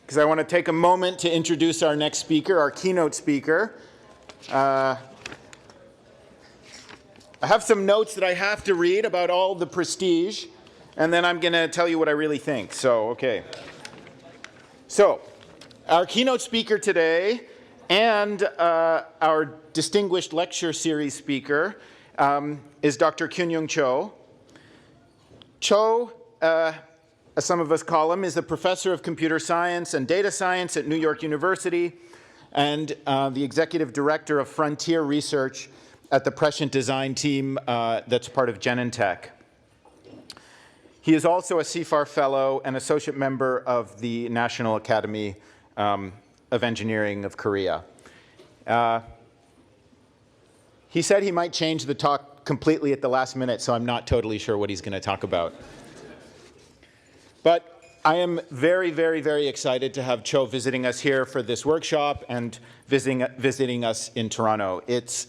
because I want to take a moment to introduce our next speaker, our keynote speaker. I have some notes that I have to read about all the prestige, and then I'm going to tell you what I really think. So, okay. So, our keynote speaker today and our distinguished lecture series speaker is Dr. Kyunghyun Cho. Cho, as some of us call him, is a professor of computer science and data science at New York University and the executive director of frontier research at the prescient design team that's part of Genentech. He is also a CFAR fellow and associate member of the National Academy of Engineering of Korea. He said he might change the talk completely at the last minute, so I'm not totally sure what he's going to talk about. But I am very, very, very excited to have Cho visiting us here for this workshop and visiting us in Toronto. It's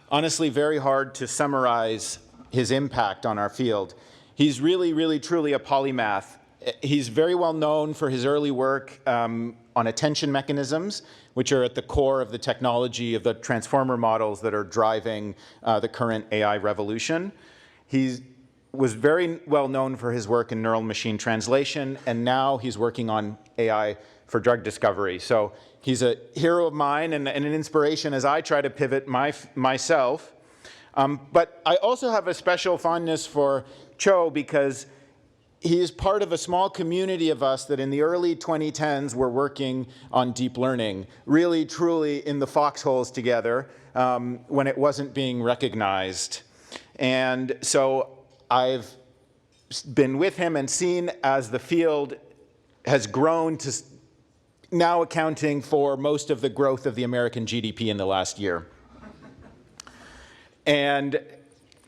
honestly very hard to summarize his impact on our field. He's really, really, truly a polymath. He's very well known for his early work on attention mechanisms, which are at the core of the technology of the transformer models that are driving the current AI revolution. He was very well known for his work in neural machine translation, and now he's working on AI for drug discovery. So he's a hero of mine and an inspiration as I try to pivot myself. But I also have a special fondness for Cho because he is part of a small community of us that in the early 2010s were working on deep learning, really, truly in the foxholes together when it wasn't being recognized. And so I've been with him and seen as the field has grown to now accounting for most of the growth of the American GDP in the last year. And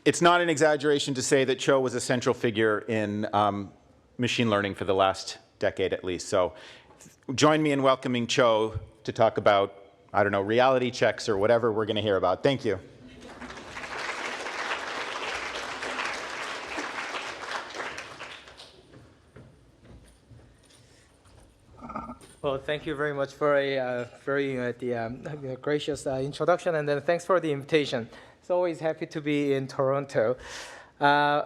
it's not an exaggeration to say that Cho was a central figure in machine learning for the last decade at least. So join me in welcoming Cho to talk about, I don't know, reality checks or whatever we're going to hear about. Thank you. Well, thank you very much for a very gracious introduction, and then thanks for the invitation. It's always happy to be in Toronto.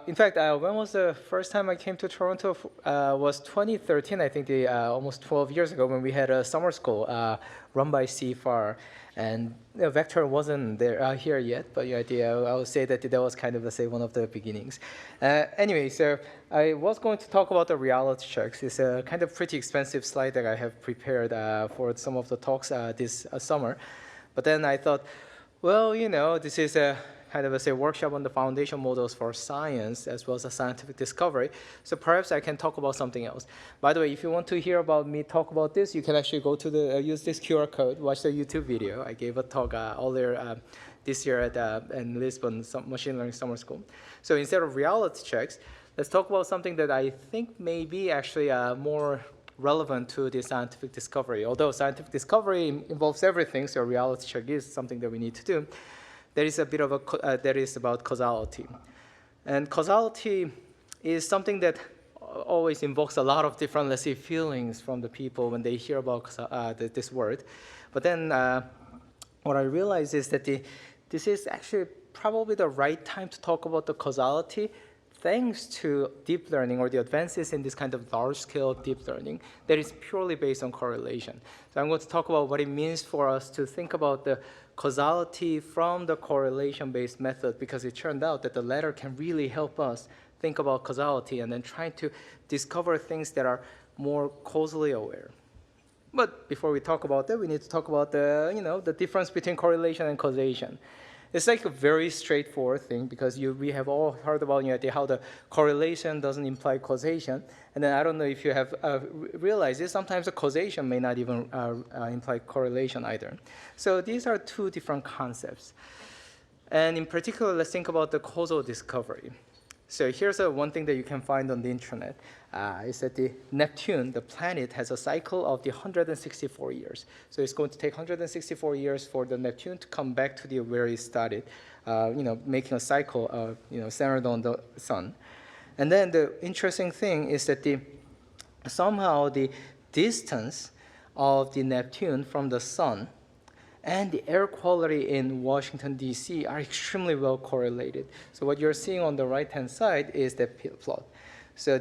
In fact, when was the first time I came to Toronto? Was 2013, I think, almost 12 years ago when we had a summer school run by CFAR. And Vector wasn't there here yet, but I would say that that was kind of, let's say, one of the beginnings. Anyway, so I was going to talk about the reality checks. It's a kind of pretty expensive slide that I have prepared for some of the talks this summer. But then I thought, well, this is a kind of a workshop on the foundation models for science as well as a scientific discovery. So perhaps I can talk about something else. By the way, if you want to hear about me talk about this, you can actually go to use this QR code, watch the YouTube video. I gave a talk earlier this year in Lisbon Machine Learning Summer School. So instead of reality checks, let's talk about something that I think may be actually more relevant to the scientific discovery. Although scientific discovery involves everything, so reality check is something that we need to do. There is a bit of that is about causality. And causality is something that always invokes a lot of different, let's say, feelings from the people when they hear about this word. But then what I realized is that this is actually probably the right time to talk about the causality thanks to deep learning or the advances in this kind of large-scale deep learning that is purely based on correlation. So I'm going to talk about what it means for us to think about the causality from the correlation-based method, because it turned out that the latter can really help us think about causality and then trying to discover things that are more causally aware. But before we talk about that, we need to talk about the difference between correlation and causation. It's like a very straightforward thing because we have all heard about how the correlation doesn't imply causation. And then I don't know if you have realized this, sometimes the causation may not even imply correlation either. So these are two different concepts. And in particular, let's think about the causal discovery. So here's one thing that you can find on the internet. Is that the Neptune, the planet, has a cycle of the 164 years. So it's going to take 164 years for the Neptune to come back to where it started, making a cycle, centered on the sun. And then the interesting thing is that somehow the distance of the Neptune from the sun and the air quality in Washington, D.C. are extremely well correlated. So what you're seeing on the right-hand side is the plot. So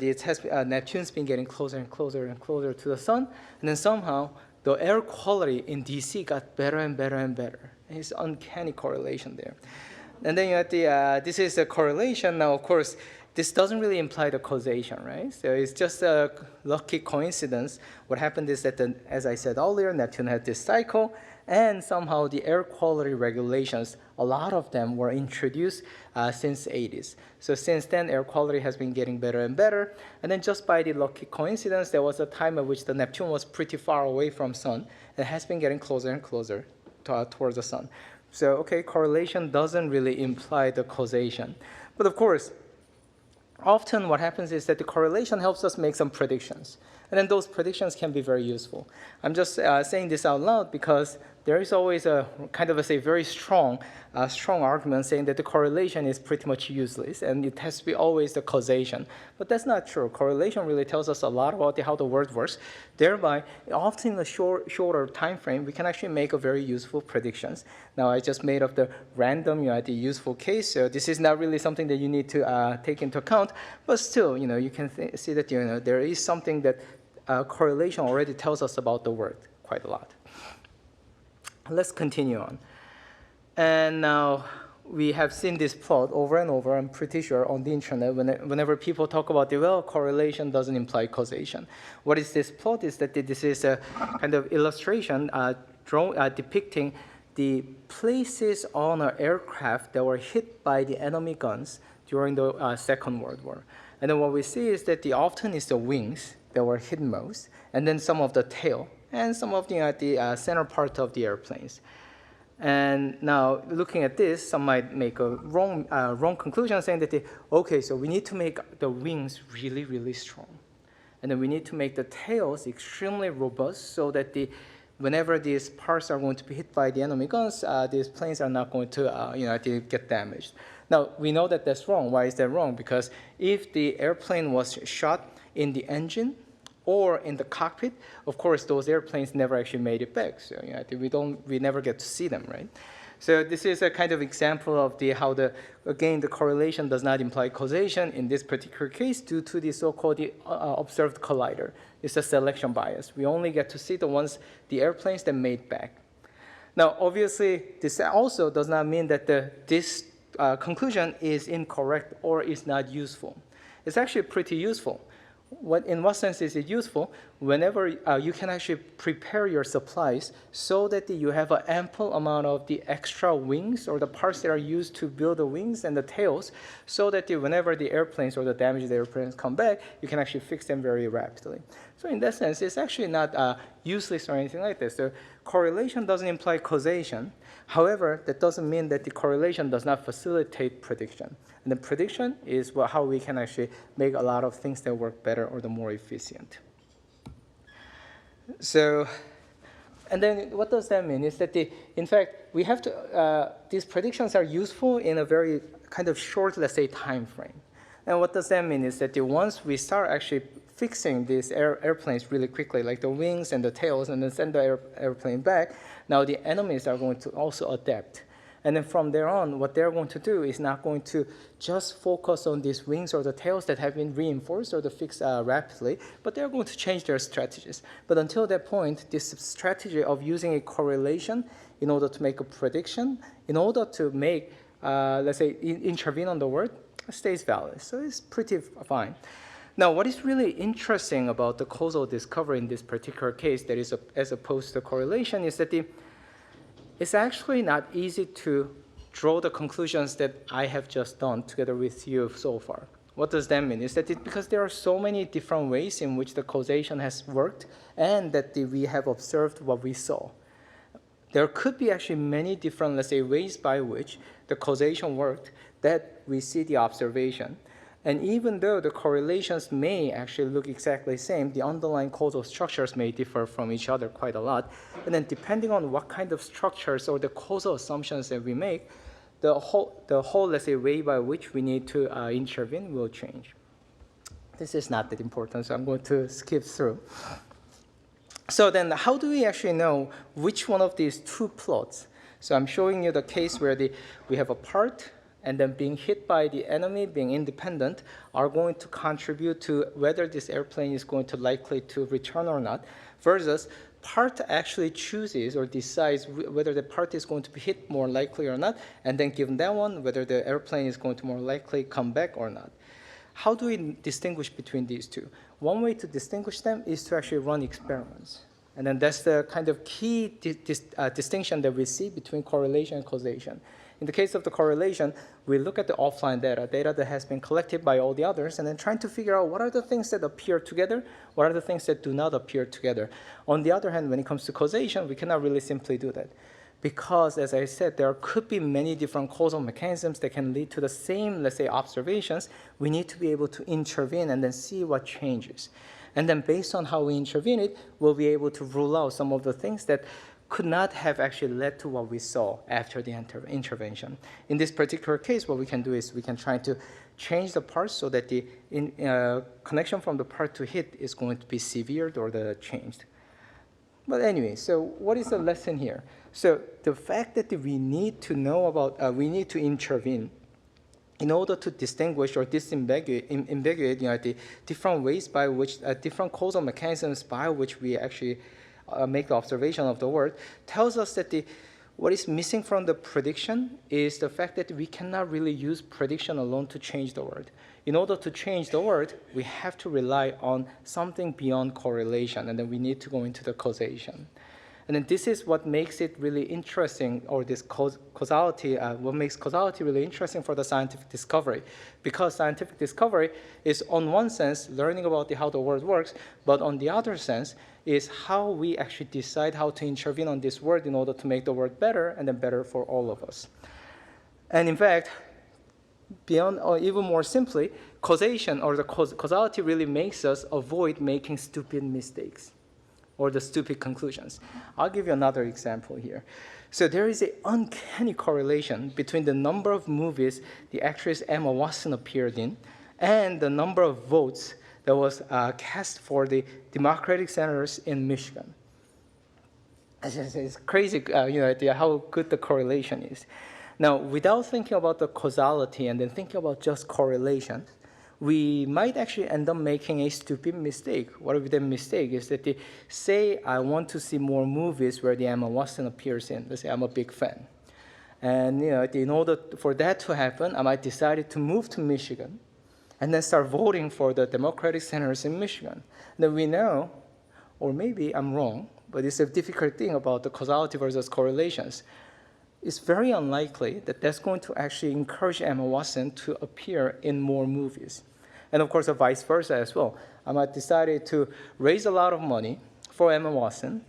Neptune's been getting closer and closer and closer to the sun, and then somehow the air quality in D.C. got better and better and better. And it's uncanny correlation there. And then you have this is a correlation. Now, of course, this doesn't really imply the causation, right? So it's just a lucky coincidence. What happened is that, as I said earlier, Neptune had this cycle, and somehow the air quality regulations, a lot of them were introduced since the 80s. So since then, air quality has been getting better and better. And then just by the lucky coincidence, there was a time at which the Neptune was pretty far away from sun, and has been getting closer and closer towards the sun. So, okay, correlation doesn't really imply the causation. But of course, often what happens is that the correlation helps us make some predictions. And then those predictions can be very useful. I'm just saying this out loud because there is always a kind of a very strong argument saying that the correlation is pretty much useless and it has to be always the causation. But that's not true. Correlation really tells us a lot about how the world works. Thereby, often in a shorter time frame, we can actually make a very useful predictions. Now, I just made up the random, the useful case. So this is not really something that you need to take into account. But still, you can see that there is something that correlation already tells us about the world quite a lot. Let's continue on. And now we have seen this plot over and over, I'm pretty sure, on the internet whenever people talk about correlation doesn't imply causation. What is this plot? Is that this is a kind of illustration depicting the places on an aircraft that were hit by the enemy guns during the Second World War. And then what we see is that often is the wings that were hit most, and then some of the tail, and some of the center part of the airplanes. And now, looking at this, some might make a wrong conclusion, saying that, okay, so we need to make the wings really, really strong. And then we need to make the tails extremely robust so that whenever these parts are going to be hit by the enemy guns, these planes are not going to get damaged. Now, we know that that's wrong. Why is that wrong? Because if the airplane was shot in the engine, or in the cockpit, of course, those airplanes never actually made it back. So we never get to see them, right? So this is a kind of example of how again, the correlation does not imply causation in this particular case due to the so-called observed collider. It's a selection bias. We only get to see the airplanes that made back. Now, obviously, this also does not mean that this conclusion is incorrect or is not useful. It's actually pretty useful. In what sense is it useful? Whenever you can actually prepare your supplies so that you have an ample amount of the extra wings or the parts that are used to build the wings and the tails, so that whenever the airplanes or the damaged airplanes come back, you can actually fix them very rapidly. So in that sense, it's actually not useless or anything like this. So correlation doesn't imply causation. However, that doesn't mean that the correlation does not facilitate prediction. And the prediction is how we can actually make a lot of things that work better or the more efficient. So, and then what does that mean? Is that in fact, we have to, these predictions are useful in a very kind of short, let's say, time frame. And what does that mean is that once we start actually fixing these airplanes really quickly, like the wings and the tails, and then send the airplane back, now the enemies are going to also adapt. And then from there on, what they're going to do is not going to just focus on these wings or the tails that have been reinforced or fixed rapidly, but they're going to change their strategies. But until that point, this strategy of using a correlation in order to make a prediction, in order to make, let's say, intervene on the world, stays valid. So it's pretty fine. Now, what is really interesting about the causal discovery in this particular case, that is as opposed to correlation, is that it's actually not easy to draw the conclusions that I have just done together with you so far. What does that mean? Is that because there are so many different ways in which the causation has worked and that we have observed what we saw. There could be actually many different, let's say, ways by which the causation worked that we see the observation. And even though the correlations may actually look exactly the same, the underlying causal structures may differ from each other quite a lot. And then depending on what kind of structures or the causal assumptions that we make, the whole let's say, way by which we need to intervene will change. This is not that important, so I'm going to skip through. So then how do we actually know which one of these two plots? So I'm showing you the case where we have a part and then being hit by the enemy, being independent, are going to contribute to whether this airplane is going to likely to return or not, versus part actually chooses or decides whether the part is going to be hit more likely or not, and then given that one, whether the airplane is going to more likely come back or not. How do we distinguish between these two? One way to distinguish them is to actually run experiments. And then that's the kind of key distinction that we see between correlation and causation. In the case of the correlation, we look at the offline data that has been collected by all the others, and then trying to figure out what are the things that appear together, what are the things that do not appear together. On the other hand, when it comes to causation, we cannot really simply do that. Because, as I said, there could be many different causal mechanisms that can lead to the same, let's say, observations. We need to be able to intervene and then see what changes. And then based on how we intervene it, we'll be able to rule out some of the things that could not have actually led to what we saw after the intervention. In this particular case, what we can do is we can try to change the parts so that the connection from the part to hit is going to be severed or changed. But anyway, so what is the lesson here? So the fact that we need to know about, we need to intervene in order to distinguish or disambiguate the different ways by which, different causal mechanisms by which we actually make the observation of the world, tells us that what is missing from the prediction is the fact that we cannot really use prediction alone to change the world. In order to change the world, we have to rely on something beyond correlation, and then we need to go into the causation. And then this is what makes it really interesting, or this causality, what makes causality really interesting for the scientific discovery. Because scientific discovery is, on one sense, learning about how the world works, but on the other sense, is how we actually decide how to intervene on this world in order to make the world better, and then better for all of us. And in fact, beyond, or even more simply, causation or the causality really makes us avoid making stupid mistakes or the stupid conclusions. I'll give you another example here. So there is an uncanny correlation between the number of movies the actress Emma Watson appeared in and the number of votes that was cast for the Democratic senators in Michigan. It's crazy, how good the correlation is. Now, without thinking about the causality and then thinking about just correlation, we might actually end up making a stupid mistake. What if the mistake is that they say, I want to see more movies where the Emma Watson appears in. Let's say I'm a big fan. And in order for that to happen, I might decide to move to Michigan and then start voting for the Democratic senators in Michigan. And then we know, or maybe I'm wrong, but it's a difficult thing about the causality versus correlations. It's very unlikely that that's going to actually encourage Emma Watson to appear in more movies. And of course, vice versa as well. I might decide to raise a lot of money for Emma Watson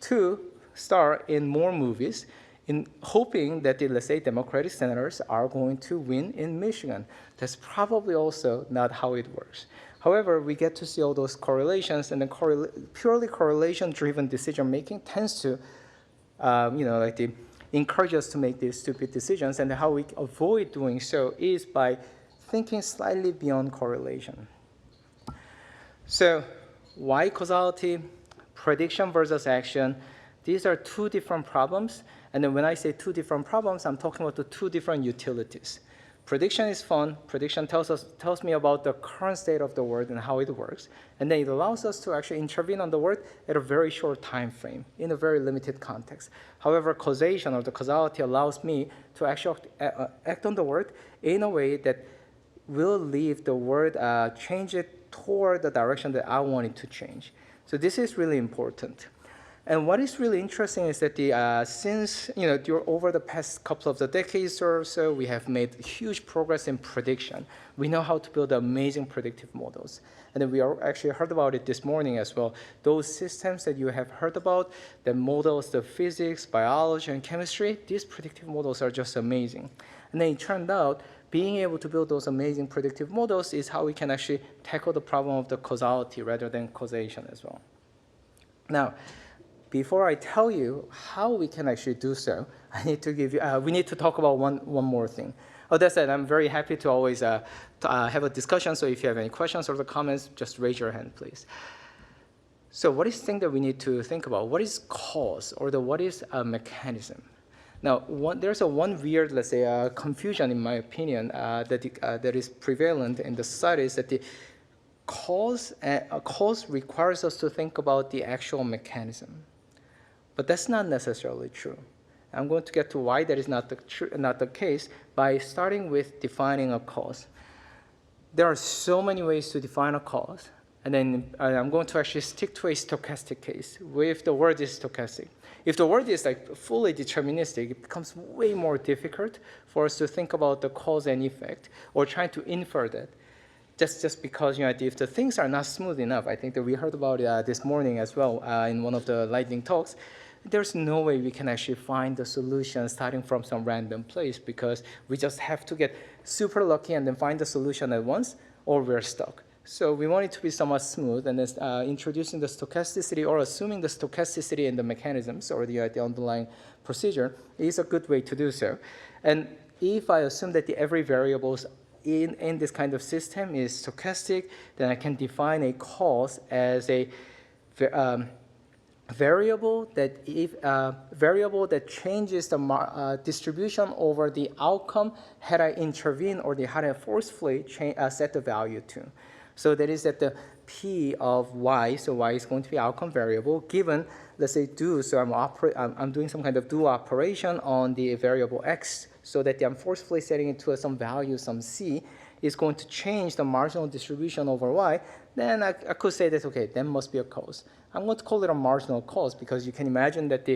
to star in more movies in hoping that the, let's say, Democratic senators are going to win in Michigan. That's probably also not how it works. However, we get to see all those correlations, and then purely correlation-driven decision-making tends to, encourage us to make these stupid decisions, and how we avoid doing so is by thinking slightly beyond correlation. So why causality, prediction versus action? These are two different problems, and then when I say two different problems, I'm talking about the two different utilities. Prediction is fun. Prediction tells me about the current state of the world and how it works. And then it allows us to actually intervene on the world at a very short time frame in a very limited context. However, causation or the causality allows me to actually act on the world in a way that will leave the world, change it toward the direction that I want it to change. So this is really important. And what is really interesting is that since over the past couple of the decades or so, we have made huge progress in prediction. We know how to build amazing predictive models. And then we actually heard about it this morning as well. Those systems that you have heard about, the models of physics, biology, and chemistry, these predictive models are just amazing. And then it turned out being able to build those amazing predictive models is how we can actually tackle the problem of the causality rather than causation as well. Now, before I tell you how we can actually do so, I need to give you, we need to talk about one more thing. Oh, that said, I'm very happy to always have a discussion, so if you have any questions or comments, just raise your hand, please. So what is the thing that we need to think about? What is cause, or what is a mechanism? Now, there's one weird, let's say, confusion, in my opinion, that is prevalent in the society, is that the cause requires us to think about the actual mechanism. But that's not necessarily true. I'm going to get to why that is not the case by starting with defining a cause. There are so many ways to define a cause, and then I'm going to actually stick to a stochastic case if the word is stochastic. If the word is like fully deterministic, it becomes way more difficult for us to think about the cause and effect or trying to infer that. Just because if the things are not smooth enough, I think that we heard about it this morning as well in one of the lightning talks, there's no way we can actually find the solution starting from some random place, because we just have to get super lucky and then find the solution at once, or we're stuck. So we want it to be somewhat smooth, and then introducing the stochasticity or assuming the stochasticity in the mechanisms or the underlying procedure is a good way to do so. And if I assume that every variables in this kind of system is stochastic, then I can define a cause as a variable that changes the distribution over the outcome had I intervene or had I forcefully set the value to. So that is that the P of y, so y is going to be outcome variable, given, let's say, do, so I'm doing some kind of do operation on the variable x, so that I'm forcefully setting it to some value, some c, is going to change the marginal distribution over y, then I could say that, okay, that must be a cause. I'm going to call it a marginal cause, because you can imagine that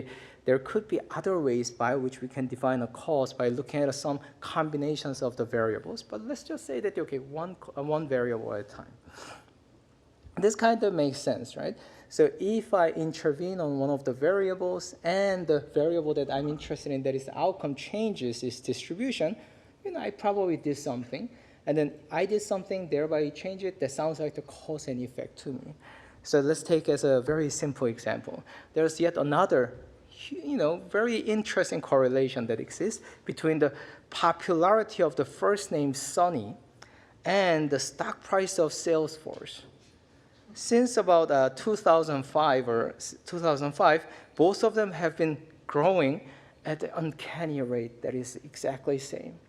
there could be other ways by which we can define a cause by looking at some combinations of the variables. But let's just say that, okay, one variable at a time. This kind of makes sense, right? So if I intervene on one of the variables and the variable that I'm interested in, that is the outcome, changes its distribution, I probably did something. And then I did something, thereby change it. That sounds like the cause and effect to me. So let's take as a very simple example. There's yet another, very interesting correlation that exists between the popularity of the first name Sunny and the stock price of Salesforce. Since about 2005, both of them have been growing at an uncanny rate that is exactly the same.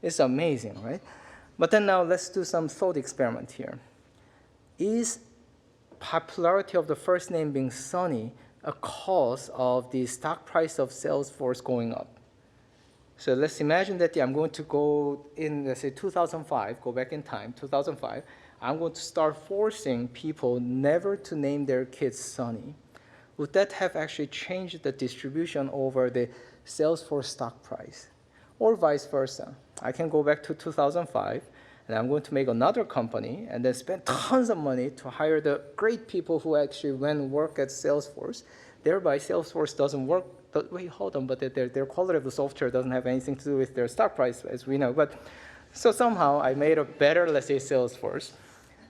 It's amazing, right? But then now let's do some thought experiment here. Is popularity of the first name being Sunny a cause of the stock price of Salesforce going up? So let's imagine that I'm going to go in, let's say 2005, go back in time, 2005. I'm going to start forcing people never to name their kids Sunny. Would that have actually changed the distribution over the Salesforce stock price? Or vice versa. I can go back to 2005, and I'm going to make another company and then spend tons of money to hire the great people who actually went and work at Salesforce. Thereby, Salesforce doesn't work. But wait, hold on, but their quality of the software doesn't have anything to do with their stock price, as we know. But so somehow I made a better, let's say, Salesforce.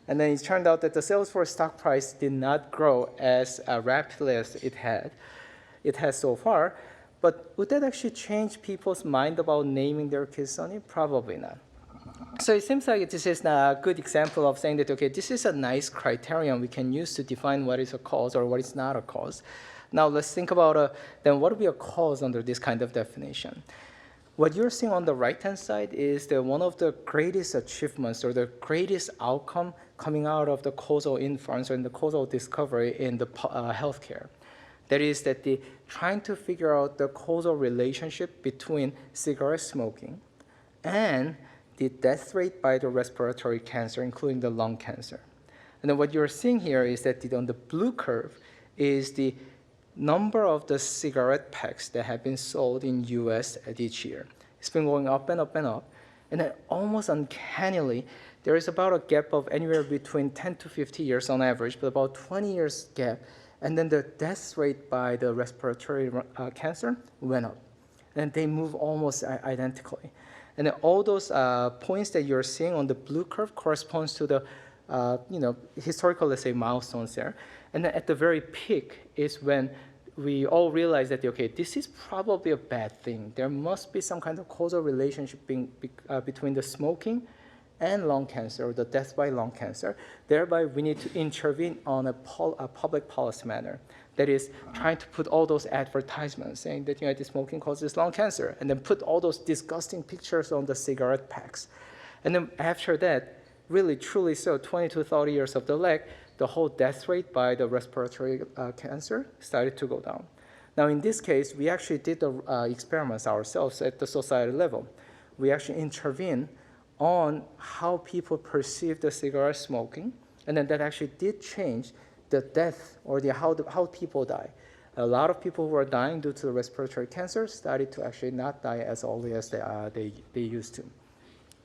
And then it turned out that the Salesforce stock price did not grow as rapidly as it has so far. But would that actually change people's mind about naming their kids Sunny? Probably not. So it seems like this is a good example of saying that, okay, this is a nice criterion we can use to define what is a cause or what is not a cause. Now let's think about then what would be a cause under this kind of definition. What you're seeing on the right-hand side is one of the greatest achievements or the greatest outcome coming out of the causal inference or in the causal discovery in the healthcare. That is that trying to figure out the causal relationship between cigarette smoking and the death rate by the respiratory cancer, including the lung cancer. And then what you're seeing here is that on the blue curve is the number of the cigarette packs that have been sold in US at each year. It's been going up and up and up. And then almost uncannily, there is about a gap of anywhere between 10 to 50 years on average, but about 20 years gap. And then the death rate by the respiratory cancer went up. And they move almost identically. And then all those points that you're seeing on the blue curve corresponds to the historical, let's say, milestones there. And then at the very peak is when we all realize that, okay, this is probably a bad thing. There must be some kind of causal relationship between the smoking and lung cancer, or the death by lung cancer. Thereby, we need to intervene on a public policy manner. That is, trying to put all those advertisements saying that smoking causes lung cancer, and then put all those disgusting pictures on the cigarette packs. And then after that, really, truly so, 20 to 30 years of delay, the whole death rate by the respiratory cancer started to go down. Now, in this case, we actually did the experiments ourselves at the society level. We actually intervened on how people perceive the cigarette smoking, and then that actually did change the death or how people die. A lot of people who are dying due to the respiratory cancer started to actually not die as early as they used to.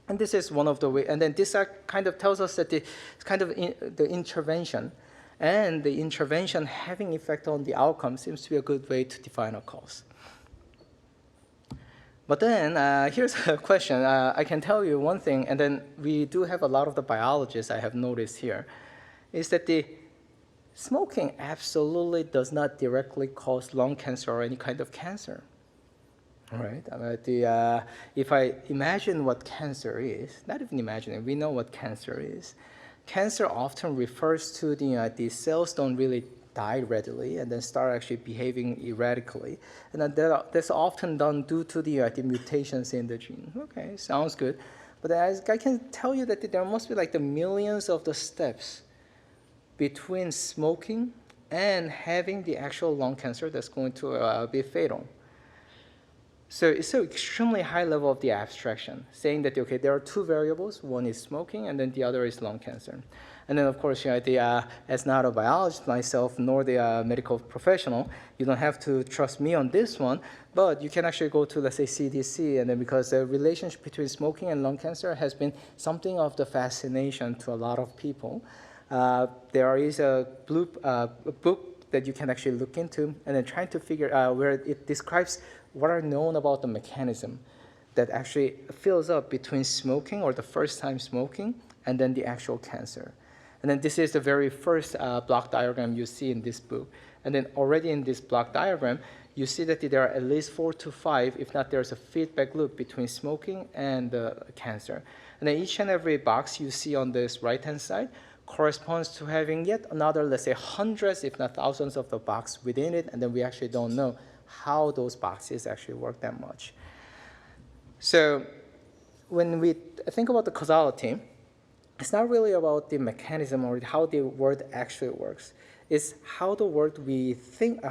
And this is one of the ways, and then this kind of tells us that the intervention and the intervention having effect on the outcome seems to be a good way to define a cause. But then here's a question. I can tell you one thing, and then we do have a lot of the biologists I have noticed here, is that the smoking absolutely does not directly cause lung cancer or any kind of cancer. Right? If I imagine what cancer is, not even imagining, we know what cancer is. Cancer often refers to the cells don't really die readily and then start actually behaving erratically. And then that's often done due to the mutations in the gene. Okay, sounds good. But I can tell you that there must be like the millions of the steps between smoking and having the actual lung cancer that's going to be fatal. So it's an extremely high level of the abstraction, saying that, okay, there are two variables. One is smoking, and then the other is lung cancer. And then, of course, as not a biologist myself, nor the medical professional, you don't have to trust me on this one, but you can actually go to, let's say, CDC, and then because the relationship between smoking and lung cancer has been something of the fascination to a lot of people. There is a book that you can actually look into, and then trying to figure out where it describes what are known about the mechanism that actually fills up between smoking or the first time smoking and then the actual cancer. And then this is the very first block diagram you see in this book. And then already in this block diagram, you see that there are at least 4 to 5, if not there's a feedback loop between smoking and the cancer. And then each and every box you see on this right-hand side corresponds to having yet another, let's say, hundreds, if not thousands of the boxes within it, and then we actually don't know how those boxes actually work that much. So when we think about the causality, it's not really about the mechanism or how the word actually works. It's how the word we think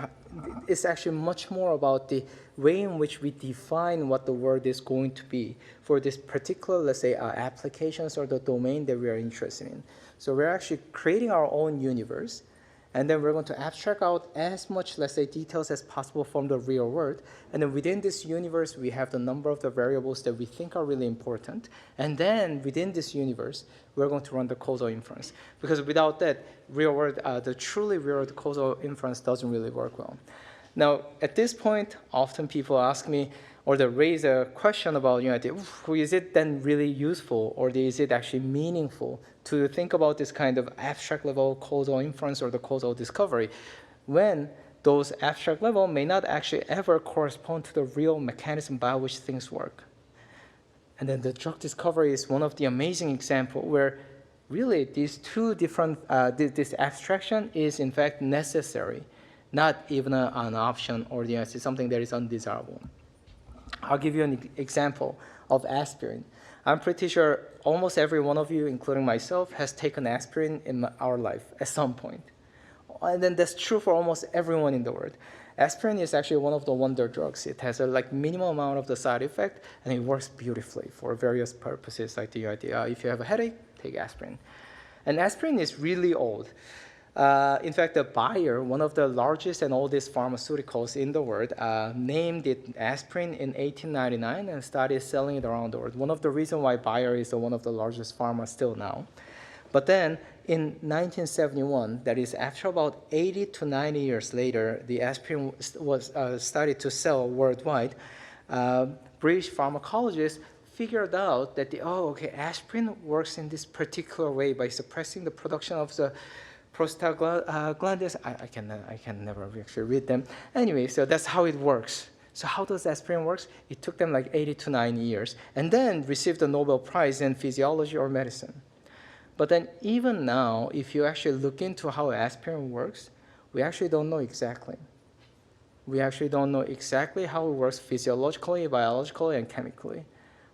is actually much more about the way in which we define what the word is going to be for this particular, let's say, applications or the domain that we are interested in. So we're actually creating our own universe, and then we're going to abstract out as much, let's say, details as possible from the real world. And then within this universe, we have the number of the variables that we think are really important. And then within this universe, we're going to run the causal inference. Because without that, real world, the truly real world causal inference doesn't really work well. Now, at this point, often people ask me, or they raise a question about, is it then really useful, or is it actually meaningful to think about this kind of abstract level causal inference or the causal discovery when those abstract level may not actually ever correspond to the real mechanism by which things work? And then the drug discovery is one of the amazing examples where really these two different, this abstraction is in fact necessary, not even an option or something that is undesirable. I'll give you an example of aspirin. I'm pretty sure almost every one of you, including myself, has taken aspirin in our life at some point. And then that's true for almost everyone in the world. Aspirin is actually one of the wonder drugs. It has a minimal amount of the side effect, and it works beautifully for various purposes. Like if you have a headache, take aspirin. And aspirin is really old. In fact, Bayer, one of the largest and oldest pharmaceuticals in the world, named it aspirin in 1899 and started selling it around the world. One of the reasons why Bayer is one of the largest pharma still now. But then in 1971, that is after about 80 to 90 years later, the aspirin was started to sell worldwide. British pharmacologists figured out that aspirin works in this particular way by suppressing the production of the prostaglandins. I can never actually read them. Anyway, so that's how it works. So how does aspirin work? It took them like 80 to 90 years, and then received the Nobel Prize in physiology or medicine. But then even now, if you actually look into how aspirin works, we actually don't know exactly. We actually don't know exactly how it works physiologically, biologically, and chemically.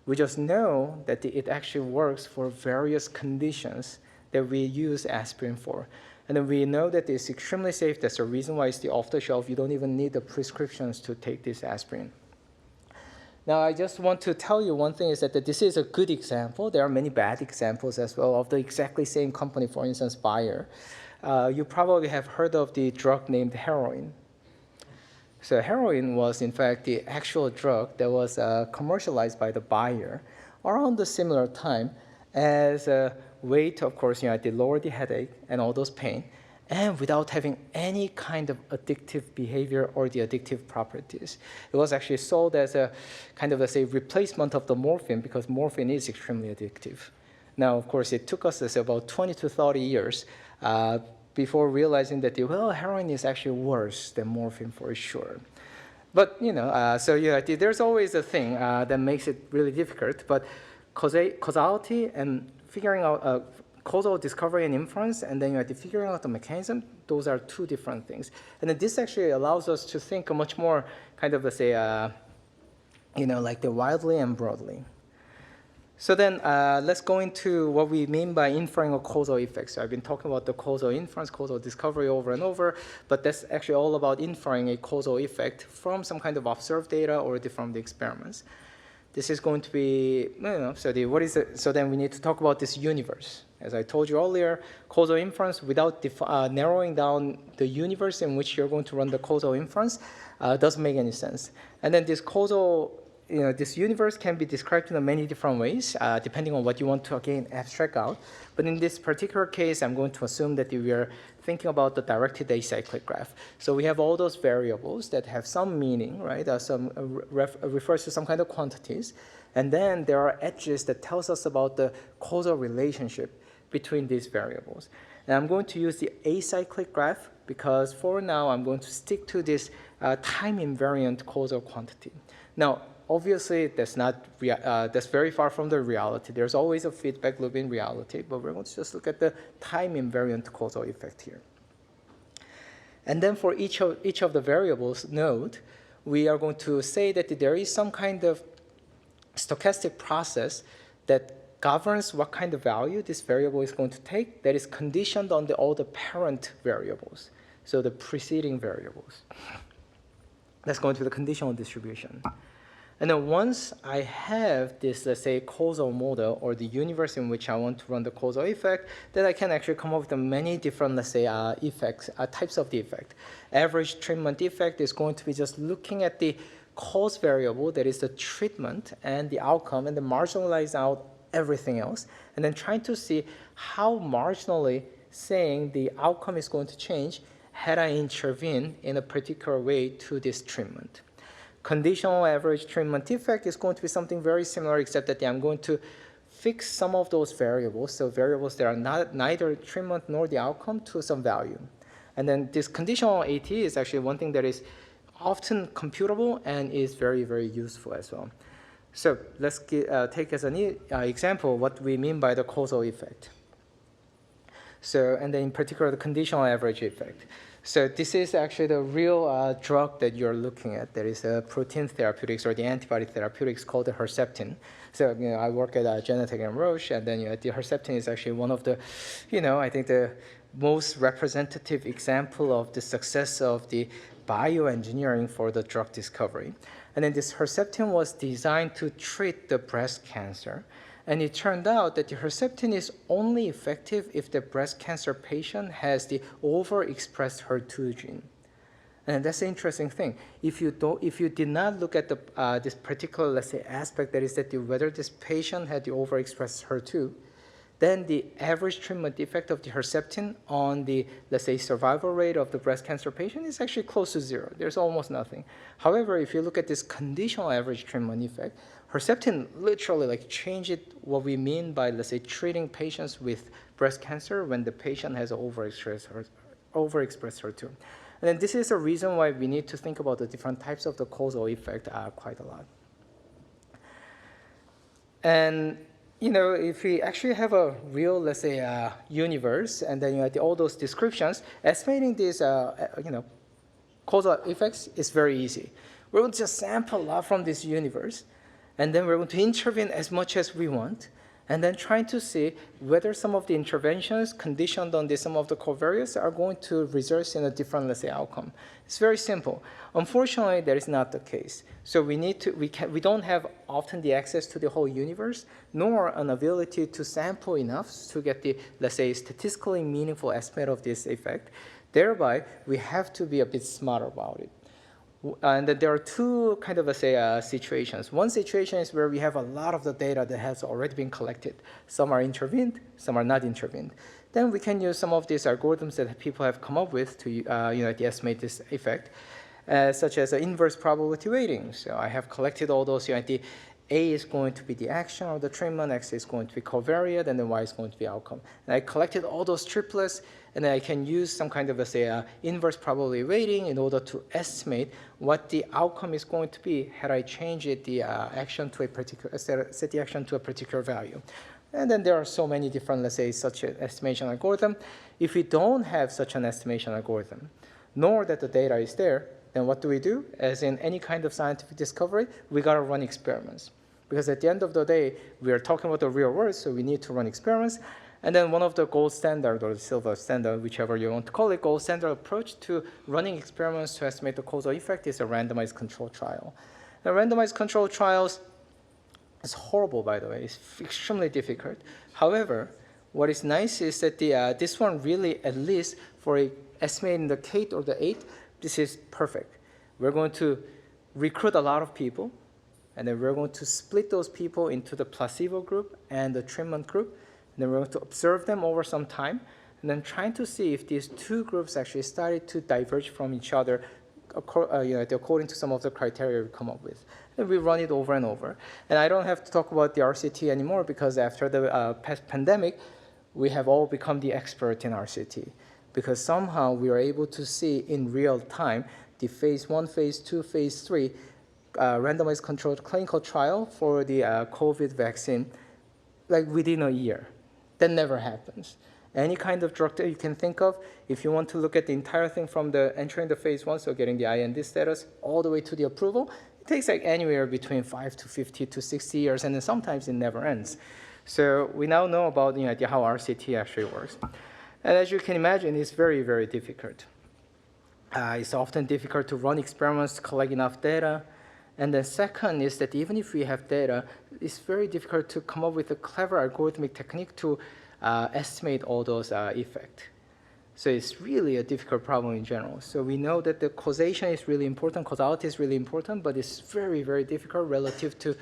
We just know that it actually works for various conditions that we use aspirin for. And then we know that it's extremely safe. That's the reason why it's the off-the-shelf. You don't even need the prescriptions to take this aspirin. Now, I just want to tell you one thing is that this is a good example. There are many bad examples as well of the exactly same company, for instance, Bayer. You probably have heard of the drug named heroin. So heroin was, in fact, the actual drug that was commercialized by the Bayer around the similar time as a way to, of course, to lower the headache and all those pain, and without having any kind of addictive behavior or the addictive properties. It was actually sold as a kind of, let's say, replacement of the morphine because morphine is extremely addictive. Now, of course, it took us about 20 to 30 years before realizing that, heroin is actually worse than morphine for sure. But, there's always a thing that makes it really difficult. But causality and figuring out causal discovery and inference, and then figuring out the mechanism, those are two different things. And then this actually allows us to think much more kind of, let's say, like the widely and broadly. So then let's go into what we mean by inferring a causal effect. So I've been talking about the causal inference, causal discovery over and over, but that's actually all about inferring a causal effect from some kind of observed data or from the experiments. This is going to be, so then we need to talk about this universe. As I told you earlier, causal inference without narrowing down the universe in which you're going to run the causal inference doesn't make any sense. And then this causal, this universe can be described in many different ways, depending on what you want to, again, abstract out. But in this particular case, I'm going to assume that we are thinking about the directed acyclic graph. So we have all those variables that have some meaning, right? Some refers to some kind of quantities. And then there are edges that tells us about the causal relationship between these variables. And I'm going to use the acyclic graph because for now, I'm going to stick to this time invariant causal quantity. Now, obviously, that's very far from the reality. There's always a feedback loop in reality, but we're going to just look at the time invariant causal effect here. And then for each of the variables node, we are going to say that there is some kind of stochastic process that governs what kind of value this variable is going to take that is conditioned on all the parent variables, so the preceding variables. That's going to be the conditional distribution. And then once I have this, let's say, causal model or the universe in which I want to run the causal effect, then I can actually come up with many different, let's say, effects, types of the effect. Average treatment effect is going to be just looking at the cause variable, that is the treatment and the outcome, and then marginalize out everything else, and then trying to see how marginally saying the outcome is going to change had I intervened in a particular way to this treatment. Conditional average treatment effect is going to be something very similar, except that I'm going to fix some of those variables, so variables that are neither treatment nor the outcome, to some value. And then this conditional AT is actually one thing that is often computable and is very, very useful as well. So let's take as an example what we mean by the causal effect. So, and then in particular, the conditional average effect. So this is actually the real drug that you're looking at. There is a protein therapeutics or the antibody therapeutics called the Herceptin. So I work at Genentech and Roche, and then the Herceptin is actually one of the, I think the most representative example of the success of the bioengineering for the drug discovery. And then this Herceptin was designed to treat the breast cancer. And it turned out that the Herceptin is only effective if the breast cancer patient has the overexpressed HER2 gene. And that's the interesting thing. If you did not look at this particular, let's say, aspect, that is that whether this patient had the overexpressed HER2, then the average treatment effect of the Herceptin on the, let's say, survival rate of the breast cancer patient is actually close to zero. There's almost nothing. However, if you look at this conditional average treatment effect, Herceptin literally changed what we mean by, let's say, treating patients with breast cancer when the patient has overexpressed HER2. And then this is the reason why we need to think about the different types of the causal effect quite a lot. And if we actually have a real, let's say, universe, and then all those descriptions, estimating these, causal effects is very easy. We're going to just sample a lot from this universe, and then we're going to intervene as much as we want, and then trying to see whether some of the interventions conditioned on some of the covariates are going to result in a different, let's say, outcome. It's very simple. Unfortunately, that is not the case. So we don't have often the access to the whole universe, nor an ability to sample enough to get the, let's say, statistically meaningful estimate of this effect. Thereby, we have to be a bit smarter about it. And there are two kind of, let's say, situations. One situation is where we have a lot of the data that has already been collected. Some are intervened, some are not intervened. Then we can use some of these algorithms that people have come up with to estimate this effect, such as inverse probability weighting. So I have collected all those. A is going to be the action or the treatment, X is going to be covariate, and then Y is going to be outcome. And I collected all those triplets, and then I can use some kind of, let's say, inverse probability weighting in order to estimate what the outcome is going to be had I changed the action to a particular, set the action to a particular value. And then there are so many different, let's say, such an estimation algorithm. If we don't have such an estimation algorithm, nor that the data is there, then what do we do? As in any kind of scientific discovery, we got to run experiments. Because at the end of the day, we are talking about the real world, so we need to run experiments. And then one of the gold standard or the silver standard, whichever you want to call it, gold standard approach to running experiments to estimate the causal effect is a randomized control trial. The randomized control trials is horrible, by the way. It's extremely difficult. However, what is nice is that this one really, at least for estimating the K or the 8, this is perfect. We're going to recruit a lot of people, and then we're going to split those people into the placebo group and the treatment group. And then we're going to observe them over some time, and then trying to see if these two groups actually started to diverge from each other according to some of the criteria we come up with. And we run it over and over. And I don't have to talk about the RCT anymore because after the past pandemic, we have all become the expert in RCT because somehow we are able to see in real time the phase 1, phase 2, phase 3 randomized controlled clinical trial for the COVID vaccine like within a year. That never happens. Any kind of drug that you can think of, if you want to look at the entire thing from the entering the phase 1, so getting the IND status, all the way to the approval, it takes like anywhere between 5 to 50 to 60 years, and then sometimes it never ends. So we now know about how RCT actually works. And as you can imagine, it's very, very difficult. It's often difficult to run experiments to collect enough data. And then second is that even if we have data, it's very difficult to come up with a clever algorithmic technique to estimate all those effects. So it's really a difficult problem in general. So we know that the causation is really important, causality is really important, but it's very, very difficult relative to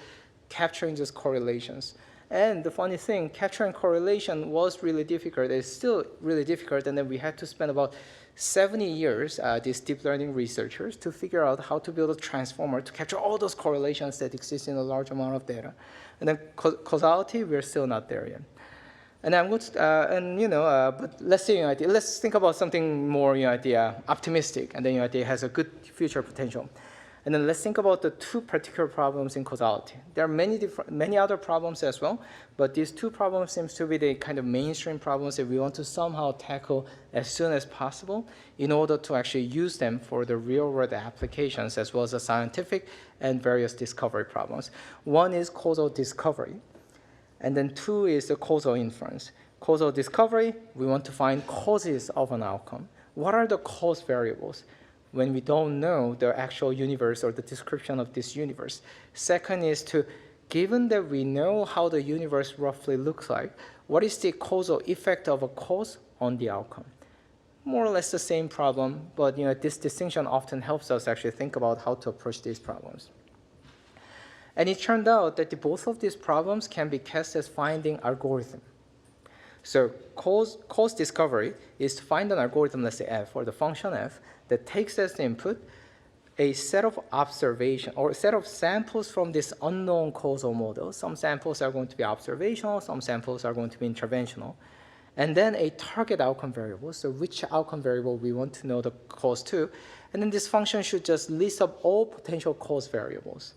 capturing those correlations. And the funny thing, capturing correlation was really difficult. It's still really difficult, and then we had to spend about 70 years, these deep learning researchers, to figure out how to build a transformer to capture all those correlations that exist in a large amount of data. And then causality, we're still not there yet. And I'm going to, but let's say let's think about something more optimistic, and then it has a good future potential. And then let's think about the two particular problems in causality. There are many other problems as well, but these two problems seems to be the kind of mainstream problems that we want to somehow tackle as soon as possible in order to actually use them for the real-world applications as well as the scientific and various discovery problems. One is causal discovery, and then two is the causal inference. Causal discovery, we want to find causes of an outcome. What are the cause variables when we don't know the actual universe or the description of this universe? Second is given that we know how the universe roughly looks like, what is the causal effect of a cause on the outcome? More or less the same problem, but this distinction often helps us actually think about how to approach these problems. And it turned out that both of these problems can be cast as finding algorithm. So cause discovery is to find an algorithm, let's say f, or the function f, that takes as the input a set of observation or a set of samples from this unknown causal model. Some samples are going to be observational, some samples are going to be interventional. and then a target outcome variable, so which outcome variable we want to know the cause to, and then this function should just list up all potential cause variables.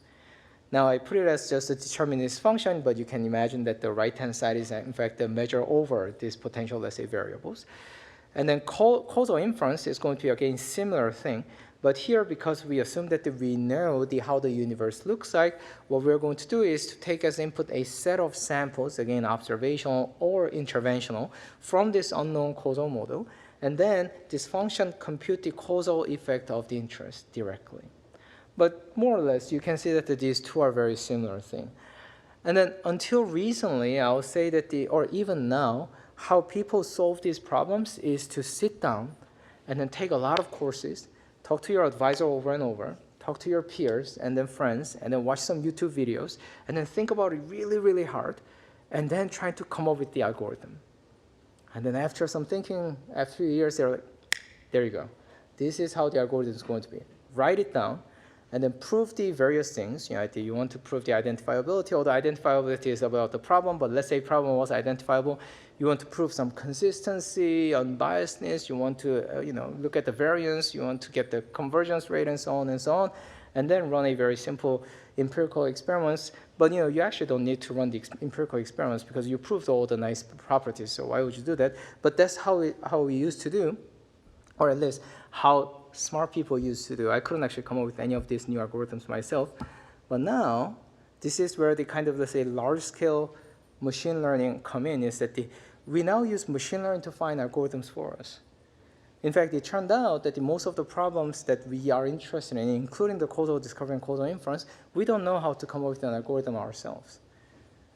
Now I put it as just a determinist function, but you can imagine that the right-hand side is in fact the measure over these potential, let's say, variables. And then causal inference is going to be again similar thing, but here because we assume that we know how the universe looks like, what we're going to do is to take as input a set of samples, again observational or interventional, from this unknown causal model, and then this function compute the causal effect of the interest directly. But more or less, you can see that these two are very similar thing. And then until recently, I would say that or even now, how people solve these problems is to sit down and then take a lot of courses, talk to your advisor over and over, talk to your peers and then friends, and then watch some YouTube videos, and then think about it really, really hard, and then try to come up with the algorithm. And then after some thinking, after a few years, they're like, there you go. This is how the algorithm is going to be. Write it down, and then prove the various things. You want to prove the identifiability, or the identifiability is about the problem, but let's say problem was identifiable. You want to prove some consistency, unbiasedness. You want to look at the variance. You want to get the convergence rate and so on, and then run a very simple empirical experiments. But you actually don't need to run the empirical experiments because you proved all the nice properties. So why would you do that? But that's how we used to do, or at least how smart people used to do. I couldn't actually come up with any of these new algorithms myself. But now, this is where the kind of, let's say, large-scale machine learning come in, is that we now use machine learning to find algorithms for us. In fact, it turned out that most of the problems that we are interested in, including the causal discovery and causal inference, we don't know how to come up with an algorithm ourselves.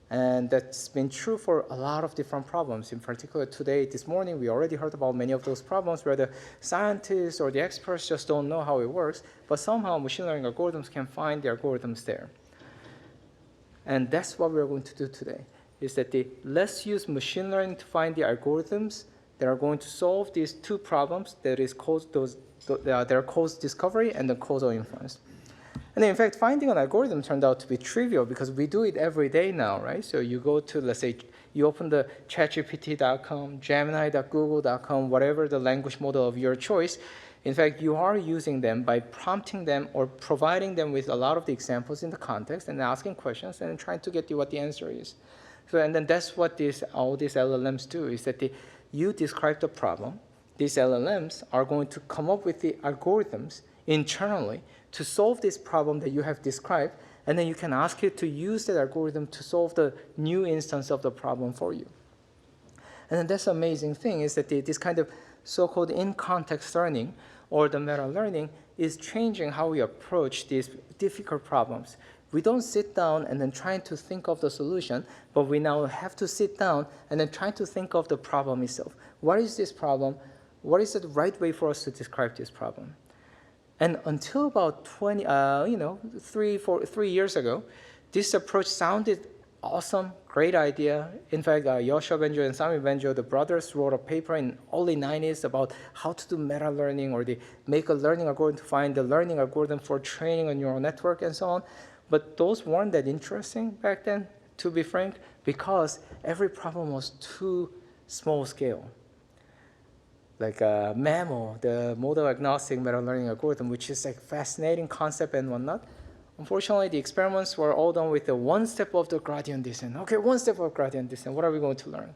And that's been true for a lot of different problems. In particular, this morning, we already heard about many of those problems where the scientists or the experts just don't know how it works, but somehow machine learning algorithms can find the algorithms there. And that's what we're going to do today, is that let's use machine learning to find the algorithms that are going to solve these two problems, that is cause discovery and the causal inference. And then in fact, finding an algorithm turned out to be trivial because we do it every day now, right? So you go to, let's say, you open the chatgpt.com, gemini.google.com, whatever the language model of your choice. In fact, you are using them by prompting them or providing them with a lot of the examples in the context and asking questions and trying to get you what the answer is. So, and then that's what all these LLMs do, is that you describe the problem. These LLMs are going to come up with the algorithms internally to solve this problem that you have described, and then you can ask it to use that algorithm to solve the new instance of the problem for you. And then that's the amazing thing, is that this kind of so-called in-context learning or the meta-learning is changing how we approach these difficult problems. We don't sit down and then trying to think of the solution, but we now have to sit down and then try to think of the problem itself. What is this problem? What is the right way for us to describe this problem? And until about 3 years ago, this approach sounded awesome, great idea. In fact, Yoshua Bengio and Sami Bengio, the brothers, wrote a paper in early 90s about how to do meta-learning, or they make a learning algorithm to find the learning algorithm for training a neural network and so on. But those weren't that interesting back then, to be frank, because every problem was too small scale. Like MAMO, the model agnostic meta-learning algorithm, which is a fascinating concept and whatnot. Unfortunately, the experiments were all done with the one step of the gradient descent. Okay, one step of gradient descent, what are we going to learn?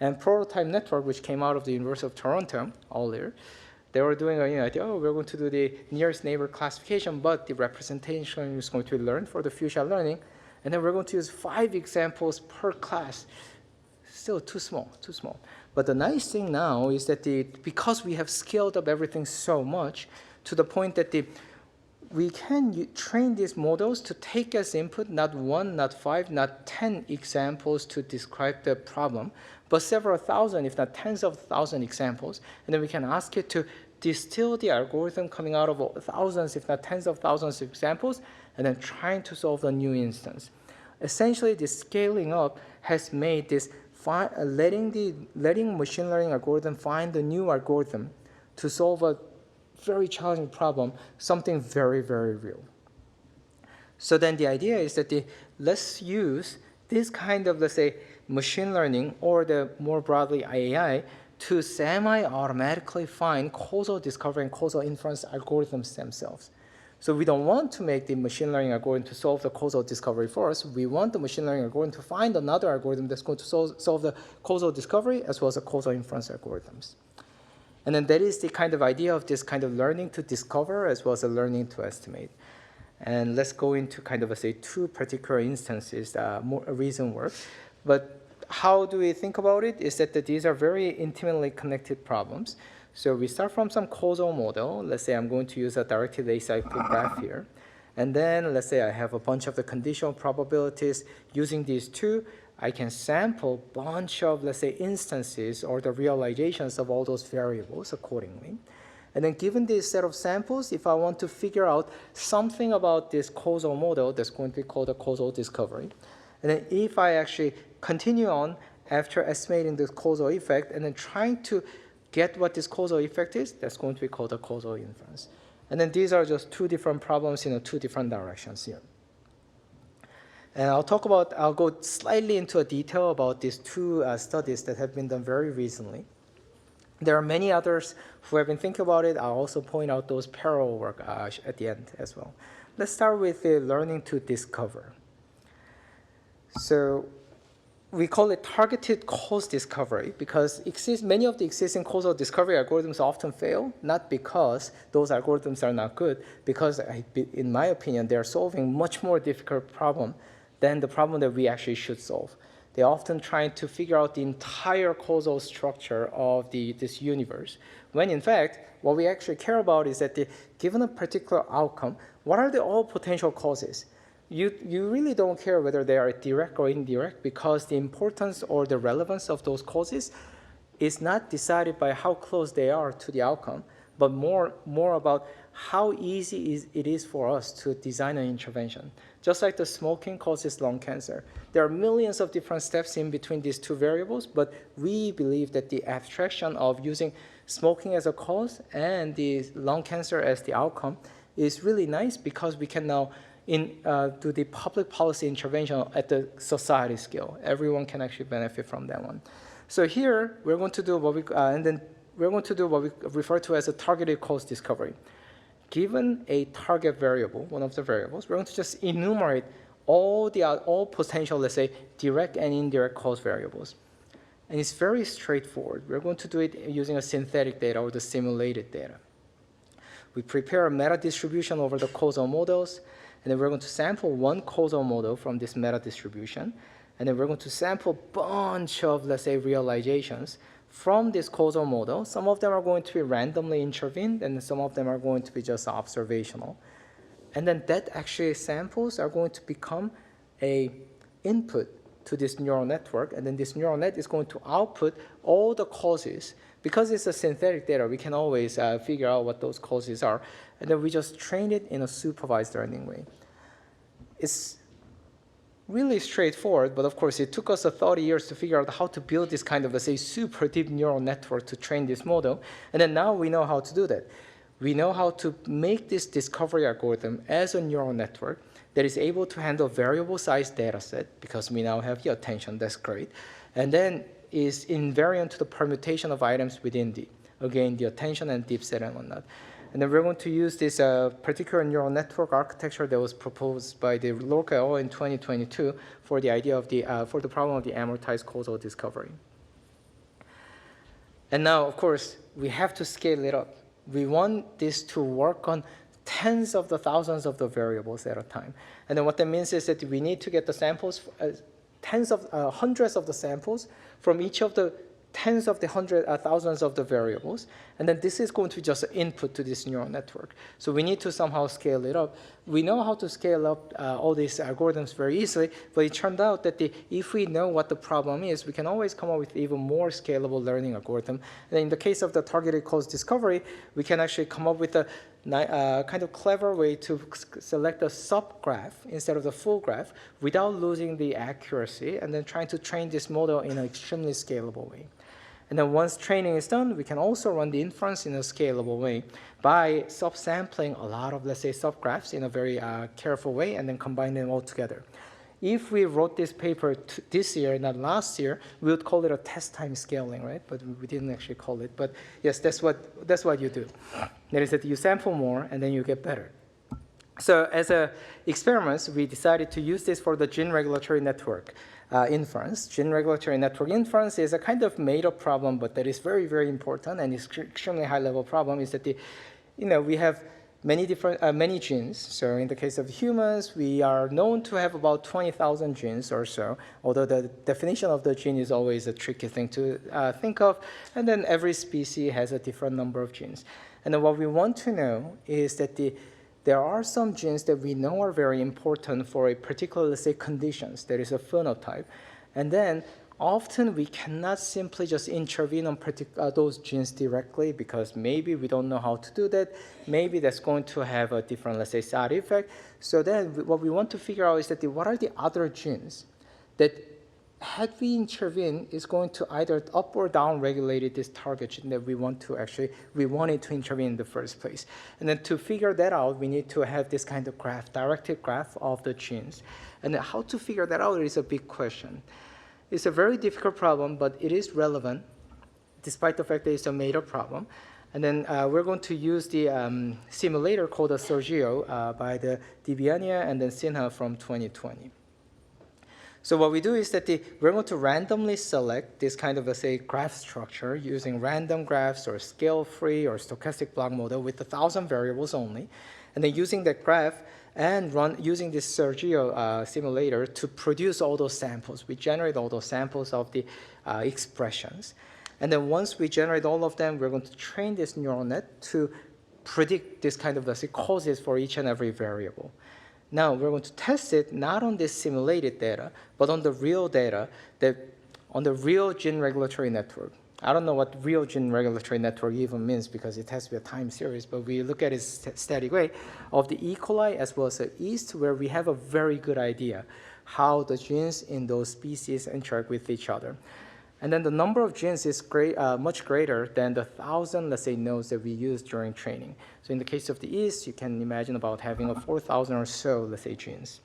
And Prototype Network, which came out of the University of Toronto earlier, they were doing we're going to do the nearest neighbor classification, but the representation is going to be learned for the future learning. And then we're going to use 5 examples per class. Still too small. But the nice thing now is that because we have scaled up everything so much to the point that we can train these models to take as input not 1, not 5, not 10 examples to describe the problem, but several thousand, if not tens of thousand examples. And then we can ask it to distill the algorithm coming out of thousands, if not tens of thousands of examples, and then trying to solve a new instance. Essentially, the scaling up has made this letting machine learning algorithm find the new algorithm to solve a very challenging problem, something very, very real. So then the idea is that let's use this kind of, let's say, machine learning or the more broadly AI to semi-automatically find causal discovery and causal inference algorithms themselves. So we don't want to make the machine learning algorithm to solve the causal discovery for us. We want the machine learning algorithm to find another algorithm that's going to solve the causal discovery as well as the causal inference algorithms. And then that is the kind of idea of this kind of learning to discover as well as the learning to estimate. And let's go into kind of, say, two particular instances, more recent work. But how do we think about it is that these are very intimately connected problems. So we start from some causal model. Let's say I'm going to use a directed acyclic graph here. And then let's say I have a bunch of the conditional probabilities. Using these two, I can sample a bunch of, let's say, instances or the realizations of all those variables accordingly. And then given this set of samples, if I want to figure out something about this causal model, that's going to be called a causal discovery. And then if I actually continue on after estimating this causal effect and then trying to get what this causal effect is, that's going to be called a causal inference. And then these are just two different problems in two different directions here. And I'll go slightly into a detail about these two studies that have been done very recently. There are many others who have been thinking about it. I'll also point out those parallel work at the end as well. Let's start with the learning to discover. So we call it targeted cause discovery because many of the existing causal discovery algorithms often fail, not because those algorithms are not good, because in my opinion, they are solving much more difficult problem than the problem that we actually should solve. They're often trying to figure out the entire causal structure of this universe, when in fact, what we actually care about is that given a particular outcome, what are the all potential causes? You really don't care whether they are direct or indirect because the importance or the relevance of those causes is not decided by how close they are to the outcome, but more about how easy it is for us to design an intervention. Just like the smoking causes lung cancer. There are millions of different steps in between these two variables, but we believe that the abstraction of using smoking as a cause and the lung cancer as the outcome is really nice because we can now do the public policy intervention at the society scale. Everyone can actually benefit from that one. So here, we're going to do what we refer to as a targeted cause discovery. Given a target variable, one of the variables, we're going to just enumerate all potential, let's say, direct and indirect cause variables. And it's very straightforward. We're going to do it using a synthetic data or the simulated data. We prepare a meta distribution over the causal models, and then we're going to sample one causal model from this meta distribution, and then we're going to sample a bunch of, let's say, realizations from this causal model. Some of them are going to be randomly intervened, and some of them are going to be just observational. And then that actually samples are going to become an input to this neural network, and then this neural net is going to output all the causes. Because it's a synthetic data, we can always figure out what those causes are, and then we just train it in a supervised learning way. It's really straightforward, but of course it took us 30 years to figure out how to build this kind of, let's say, super deep neural network to train this model, and then now we know how to do that. We know how to make this discovery algorithm as a neural network that is able to handle variable size data set, because we now have the attention, that's great, and then is invariant to the permutation of items within the attention and deep set and whatnot. And then we're going to use this particular neural network architecture that was proposed by the Lorca et al. In 2022 for the idea of for the problem of the amortized causal discovery. And now, of course, we have to scale it up. We want this to work on tens of the thousands of the variables at a time. And then what that means is that we need to get the samples, hundreds of the samples from each of the tens of the thousands of the variables, and then this is going to be just an input to this neural network. So we need to somehow scale it up. We know how to scale up all these algorithms very easily, but it turned out that if we know what the problem is, we can always come up with even more scalable learning algorithm. And in the case of the targeted cause discovery, we can actually come up with a kind of clever way to select a subgraph instead of the full graph without losing the accuracy, and then trying to train this model in an extremely scalable way. And then once training is done, we can also run the inference in a scalable way by subsampling a lot of, let's say, subgraphs in a very careful way and then combine them all together. If we wrote this paper this year, not last year, we would call it a test time scaling, right? But we didn't actually call it. But yes, that's what you do. That is that you sample more, and then you get better. So as a experiment, we decided to use this for the gene regulatory network inference. Gene regulatory network inference is a kind of made-up problem, but that is very, very important, and it's extremely high-level problem. Is that we have many genes. So in the case of humans, we are known to have about 20,000 genes or so, although the definition of the gene is always a tricky thing to think of. And then every species has a different number of genes. And then what we want to know is that there are some genes that we know are very important for a particular, let's say, conditions. There is a phenotype. And then often we cannot simply just intervene on those genes directly because maybe we don't know how to do that. Maybe that's going to have a different, let's say, side effect. So then what we want to figure out is that what are the other genes that had we intervene is going to either up or down regulate this target gene that we wanted to intervene in the first place. And then to figure that out, we need to have this kind of graph, directed graph of the genes. And then how to figure that out is a big question. It's a very difficult problem, but it is relevant, despite the fact that it's a made-up problem. And then we're going to use the simulator called the Sergio by the Dibiania and then Sinha from 2020. So what we do is that we're going to randomly select this kind of, let's say, graph structure using random graphs or scale-free or stochastic block model with 1,000 variables only. And then using that graph and using this Sergio simulator to produce all those samples. We generate all those samples of the expressions. And then once we generate all of them, we're going to train this neural net to predict this kind of, let's say, causes for each and every variable. Now, we're going to test it not on this simulated data, but on the real data, on the real gene regulatory network. I don't know what real gene regulatory network even means because it has to be a time series, but we look at it static way of the E. coli as well as the yeast, where we have a very good idea how the genes in those species interact with each other. And then the number of genes is much greater than the 1,000, let's say, nodes that we use during training. So in the case of the yeast, you can imagine about having 4,000 or so, let's say, genes.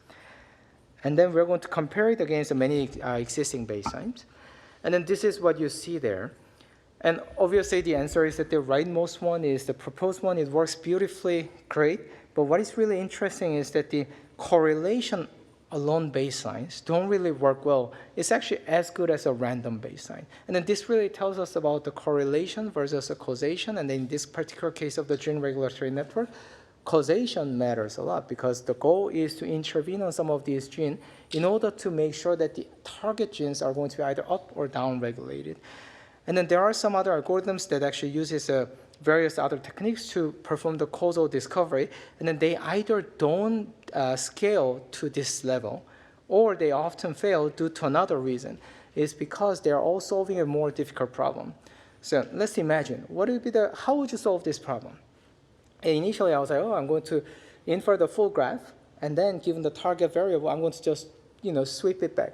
And then we're going to compare it against the many existing baselines. And then this is what you see there. And obviously, the answer is that the rightmost one is the proposed one. It works beautifully, great. But what is really interesting is that the correlation alone baselines don't really work well. It's actually as good as a random baseline. And then this really tells us about the correlation versus a causation. And in this particular case of the gene regulatory network, causation matters a lot because the goal is to intervene on some of these genes in order to make sure that the target genes are going to be either up or down regulated. And then there are some other algorithms that actually uses various other techniques to perform the causal discovery, and then they either don't scale to this level, or they often fail due to another reason. It's because they're all solving a more difficult problem. So let's imagine, how would you solve this problem? And initially, I was like, I'm going to infer the full graph, and then given the target variable, I'm going to just sweep it back,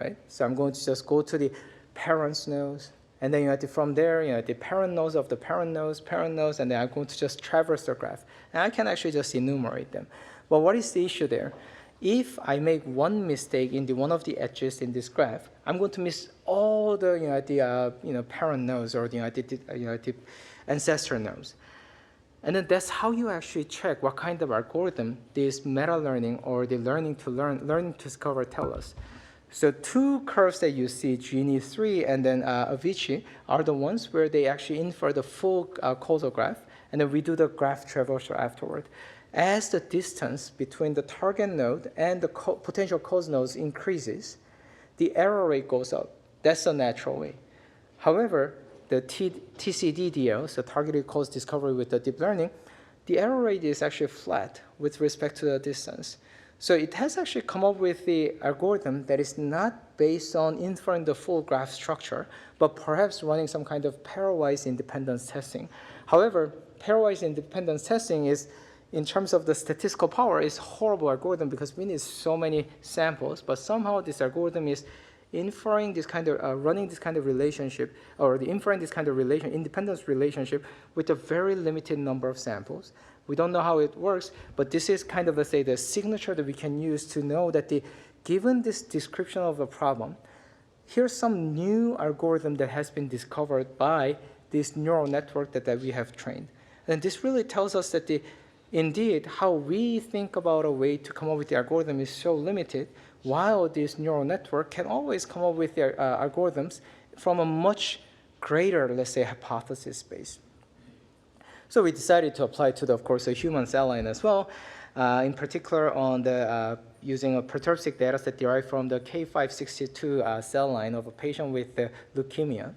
right? So I'm going to just go to the parents nodes, and then from there, the parent nodes of the parent nodes, and then I'm going to just traverse the graph. And I can actually just enumerate them. But what is the issue there? If I make one mistake in one of the edges in this graph, I'm going to miss all the parent nodes or the ancestor nodes. And then that's how you actually check what kind of algorithm this meta-learning or the learning to discover tell us. So two curves that you see, Gini3 and then Avicii, are the ones where they actually infer the full causal graph, and then we do the graph traversal afterward. As the distance between the target node and the potential cause nodes increases, the error rate goes up. That's a natural way. However, the TCDDL, so targeted cause discovery with the deep learning, the error rate is actually flat with respect to the distance. So it has actually come up with the algorithm that is not based on inferring the full graph structure, but perhaps running some kind of pairwise independence testing. However, pairwise independence testing is, in terms of the statistical power, is a horrible algorithm because we need so many samples, but somehow this algorithm is inferring this kind of, running this kind of relationship, or inferring this kind of independence relationship with a very limited number of samples. We don't know how it works, but this is kind of, let's say, the signature that we can use to know that the given this description of the problem, here's some new algorithm that has been discovered by this neural network that we have trained. And this really tells us that indeed, how we think about a way to come up with the algorithm is so limited, while this neural network can always come up with their algorithms from a much greater, let's say, hypothesis space. So we decided to apply to, of course, a human cell line as well, in particular on the using a perturb-seq data set derived from the K562 cell line of a patient with leukemia.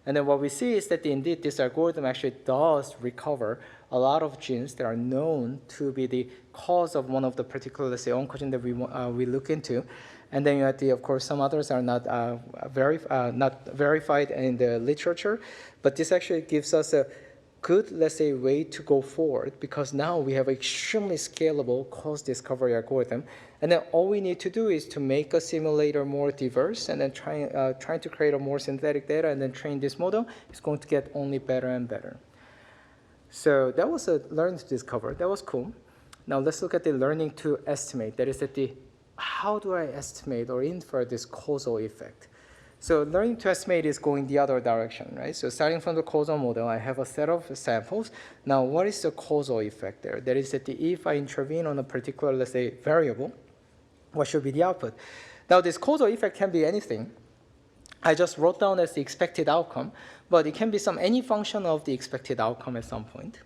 And then what we see is that indeed this algorithm actually does recover a lot of genes that are known to be the cause of one of the particular, let's say, oncogene that we look into. And then of course, some others are not verified in the literature, but this actually gives us a good, let's say, way to go forward, because now we have an extremely scalable cause discovery algorithm. And then all we need to do is to make a simulator more diverse and then trying to create a more synthetic data and then train this model. It's going to get only better and better. So that was a learn to discover. That was cool. Now let's look at the learning to estimate. That is that how do I estimate or infer this causal effect? So learning to estimate is going the other direction, right? So starting from the causal model, I have a set of samples. Now, what is the causal effect there? That is that if I intervene on a particular, let's say, variable, what should be the output? Now, this causal effect can be anything. I just wrote down as the expected outcome, but it can be any function of the expected outcome at some point.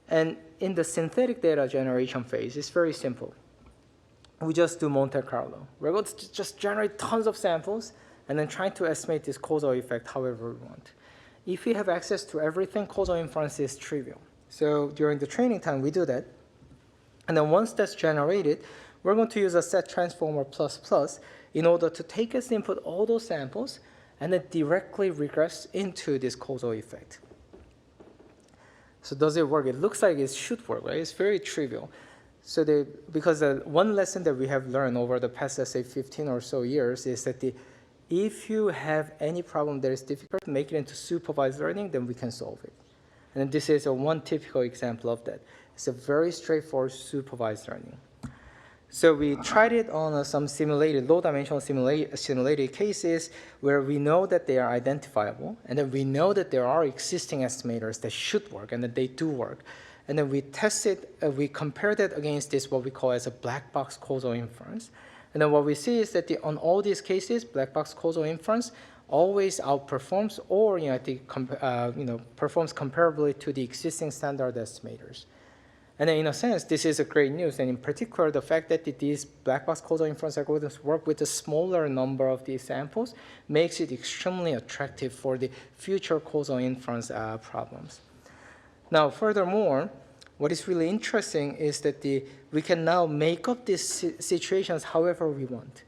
And in the synthetic data generation phase, it's very simple. We just do Monte Carlo. We're going to just generate tons of samples and then trying to estimate this causal effect however we want. If we have access to everything, causal inference is trivial. So during the training time, we do that. And then once that's generated, we're going to use a set transformer ++ in order to take as input all those samples and then directly regress into this causal effect. So does it work? It looks like it should work, right? It's very trivial. So because one lesson that we have learned over the past, let's say, 15 or so years is that if you have any problem that is difficult, make it into supervised learning, then we can solve it. And this is one typical example of that. It's a very straightforward supervised learning. So we tried it on some simulated, low-dimensional simulated cases where we know that they are identifiable, and then we know that there are existing estimators that should work, and that they do work. And then we tested, we compared it against this, what we call as a black box causal inference. And then what we see is that on all these cases, black box causal inference always outperforms or performs comparably to the existing standard estimators. And then in a sense, this is a great news. And in particular, the fact that these black box causal inference algorithms work with a smaller number of these samples makes it extremely attractive for the future causal inference problems. Now, furthermore, what is really interesting is that we can now make up these situations however we want.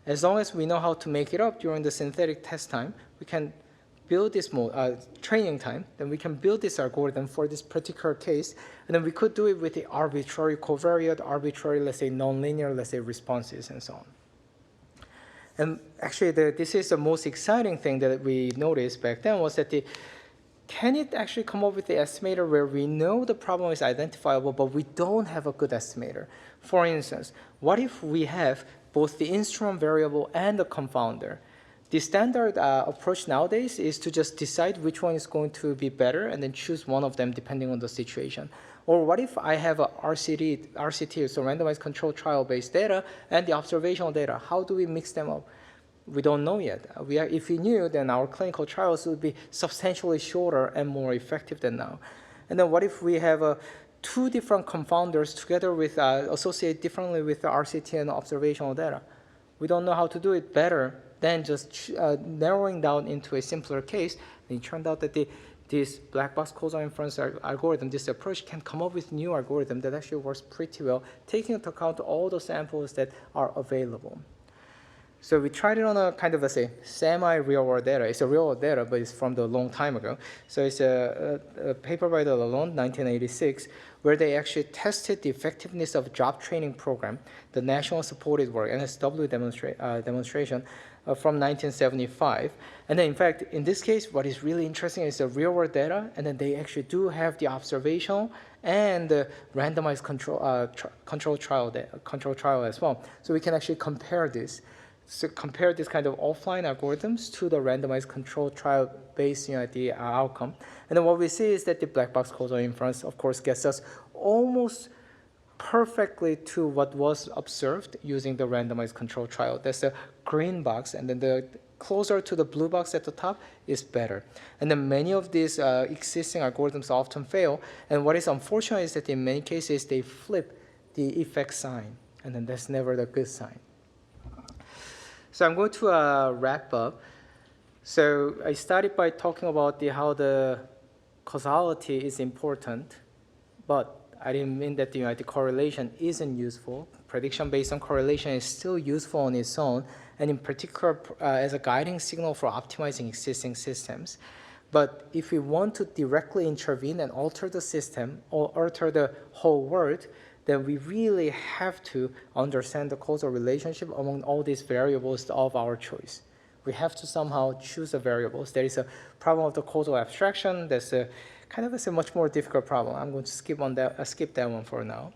As long as we know how to make it up during the synthetic test time, we can build this training time, then we can build this algorithm for this particular case, and then we could do it with the arbitrary covariate, arbitrary, let's say, nonlinear, let's say, responses, and so on. And actually, this is the most exciting thing that we noticed back then was that can it actually come up with the estimator where we know the problem is identifiable, but we don't have a good estimator? For instance, what if we have both the instrument variable and the confounder? The standard approach nowadays is to just decide which one is going to be better and then choose one of them depending on the situation. Or what if I have a RCT, so randomized controlled trial-based data, and the observational data? How do we mix them up? We don't know yet. If we knew, then our clinical trials would be substantially shorter and more effective than now. And then what if we have two different confounders together with associate differently with the RCT and observational data? We don't know how to do it better than just narrowing down into a simpler case. And it turned out that this black box causal inference algorithm, this approach, can come up with new algorithm that actually works pretty well, taking into account all the samples that are available. So we tried it on a kind of a say semi-real world data. It's a real world data, but it's from the long time ago. So it's a paper by the Lalonde, 1986, where they actually tested the effectiveness of job training program, the national supported work (NSW) demonstration from 1975. And then in fact, in this case, what is really interesting is the real world data, and then they actually do have the observational and the randomized control trial as well. So we can actually compare this. So compare this kind of offline algorithms to the randomized control trial based on the outcome. And then what we see is that the black box causal inference, of course, gets us almost perfectly to what was observed using the randomized control trial. That's the green box, and then the closer to the blue box at the top is better. And then many of these existing algorithms often fail. And what is unfortunate is that in many cases, they flip the effect sign, and then that's never the good sign. So I'm going to wrap up. So I started by talking about how the causality is important, but I didn't mean that the correlation isn't useful. Prediction based on correlation is still useful on its own, and in particular as a guiding signal for optimizing existing systems. But if we want to directly intervene and alter the system or alter the whole world, then we really have to understand the causal relationship among all these variables of our choice. We have to somehow choose the variables. There is a problem of the causal abstraction. That's a kind of a much more difficult problem. I'm going to skip that one for now.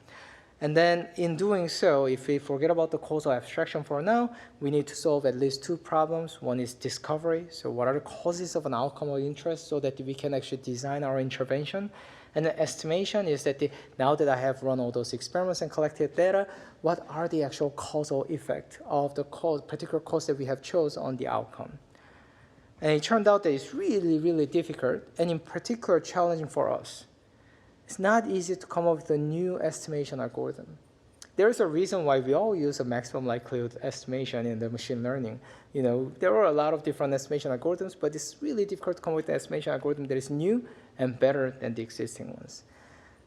And then in doing so, if we forget about the causal abstraction for now, we need to solve at least two problems. One is discovery. So what are the causes of an outcome of interest so that we can actually design our intervention? And the estimation is that now that I have run all those experiments and collected data, what are the actual causal effect of the particular cause that we have chose on the outcome? And it turned out that it's really, really difficult, and in particular challenging for us. It's not easy to come up with a new estimation algorithm. There is a reason why we all use a maximum likelihood estimation in the machine learning. There are a lot of different estimation algorithms, but it's really difficult to come up with an estimation algorithm that is new and better than the existing ones.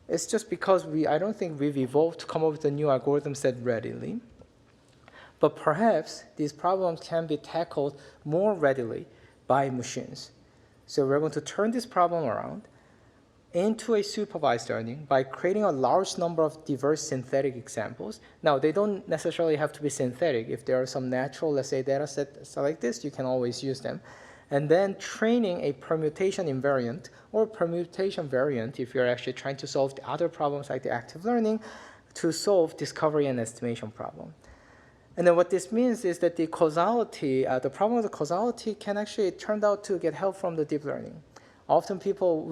It's just because I don't think we've evolved to come up with the new algorithms that readily. But perhaps these problems can be tackled more readily by machines. So we're going to turn this problem around into a supervised learning by creating a large number of diverse synthetic examples. Now, they don't necessarily have to be synthetic. If there are some natural, let's say, data sets like this, you can always use them. And then training a permutation invariant or permutation variant if you're actually trying to solve the other problems like the active learning to solve discovery and estimation problem. And then what this means is that the causality, the problem of the causality can actually turn out to get help from the deep learning. Often people,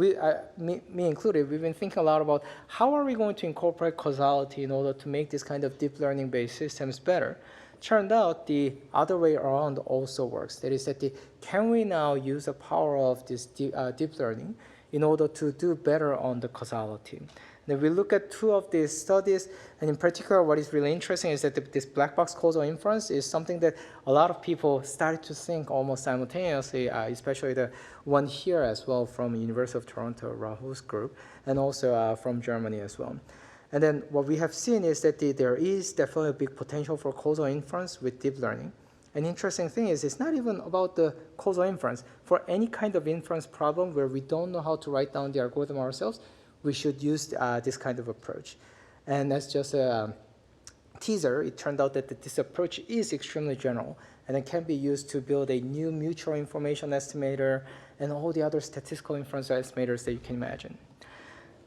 me included, we've been thinking a lot about how are we going to incorporate causality in order to make this kind of deep learning-based systems better. Turned out the other way around also works. That is that can we now use the power of this deep learning in order to do better on the causality? Then we look at two of these studies, and in particular, what is really interesting is that this black box causal inference is something that a lot of people started to think almost simultaneously, especially the one here as well from University of Toronto, Rahul's group, and also from Germany as well. And then what we have seen is that there is definitely a big potential for causal inference with deep learning. An interesting thing is it's not even about the causal inference. For any kind of inference problem where we don't know how to write down the algorithm ourselves, we should use this kind of approach. And that's just a teaser. It turned out that this approach is extremely general, and it can be used to build a new mutual information estimator and all the other statistical inference estimators that you can imagine.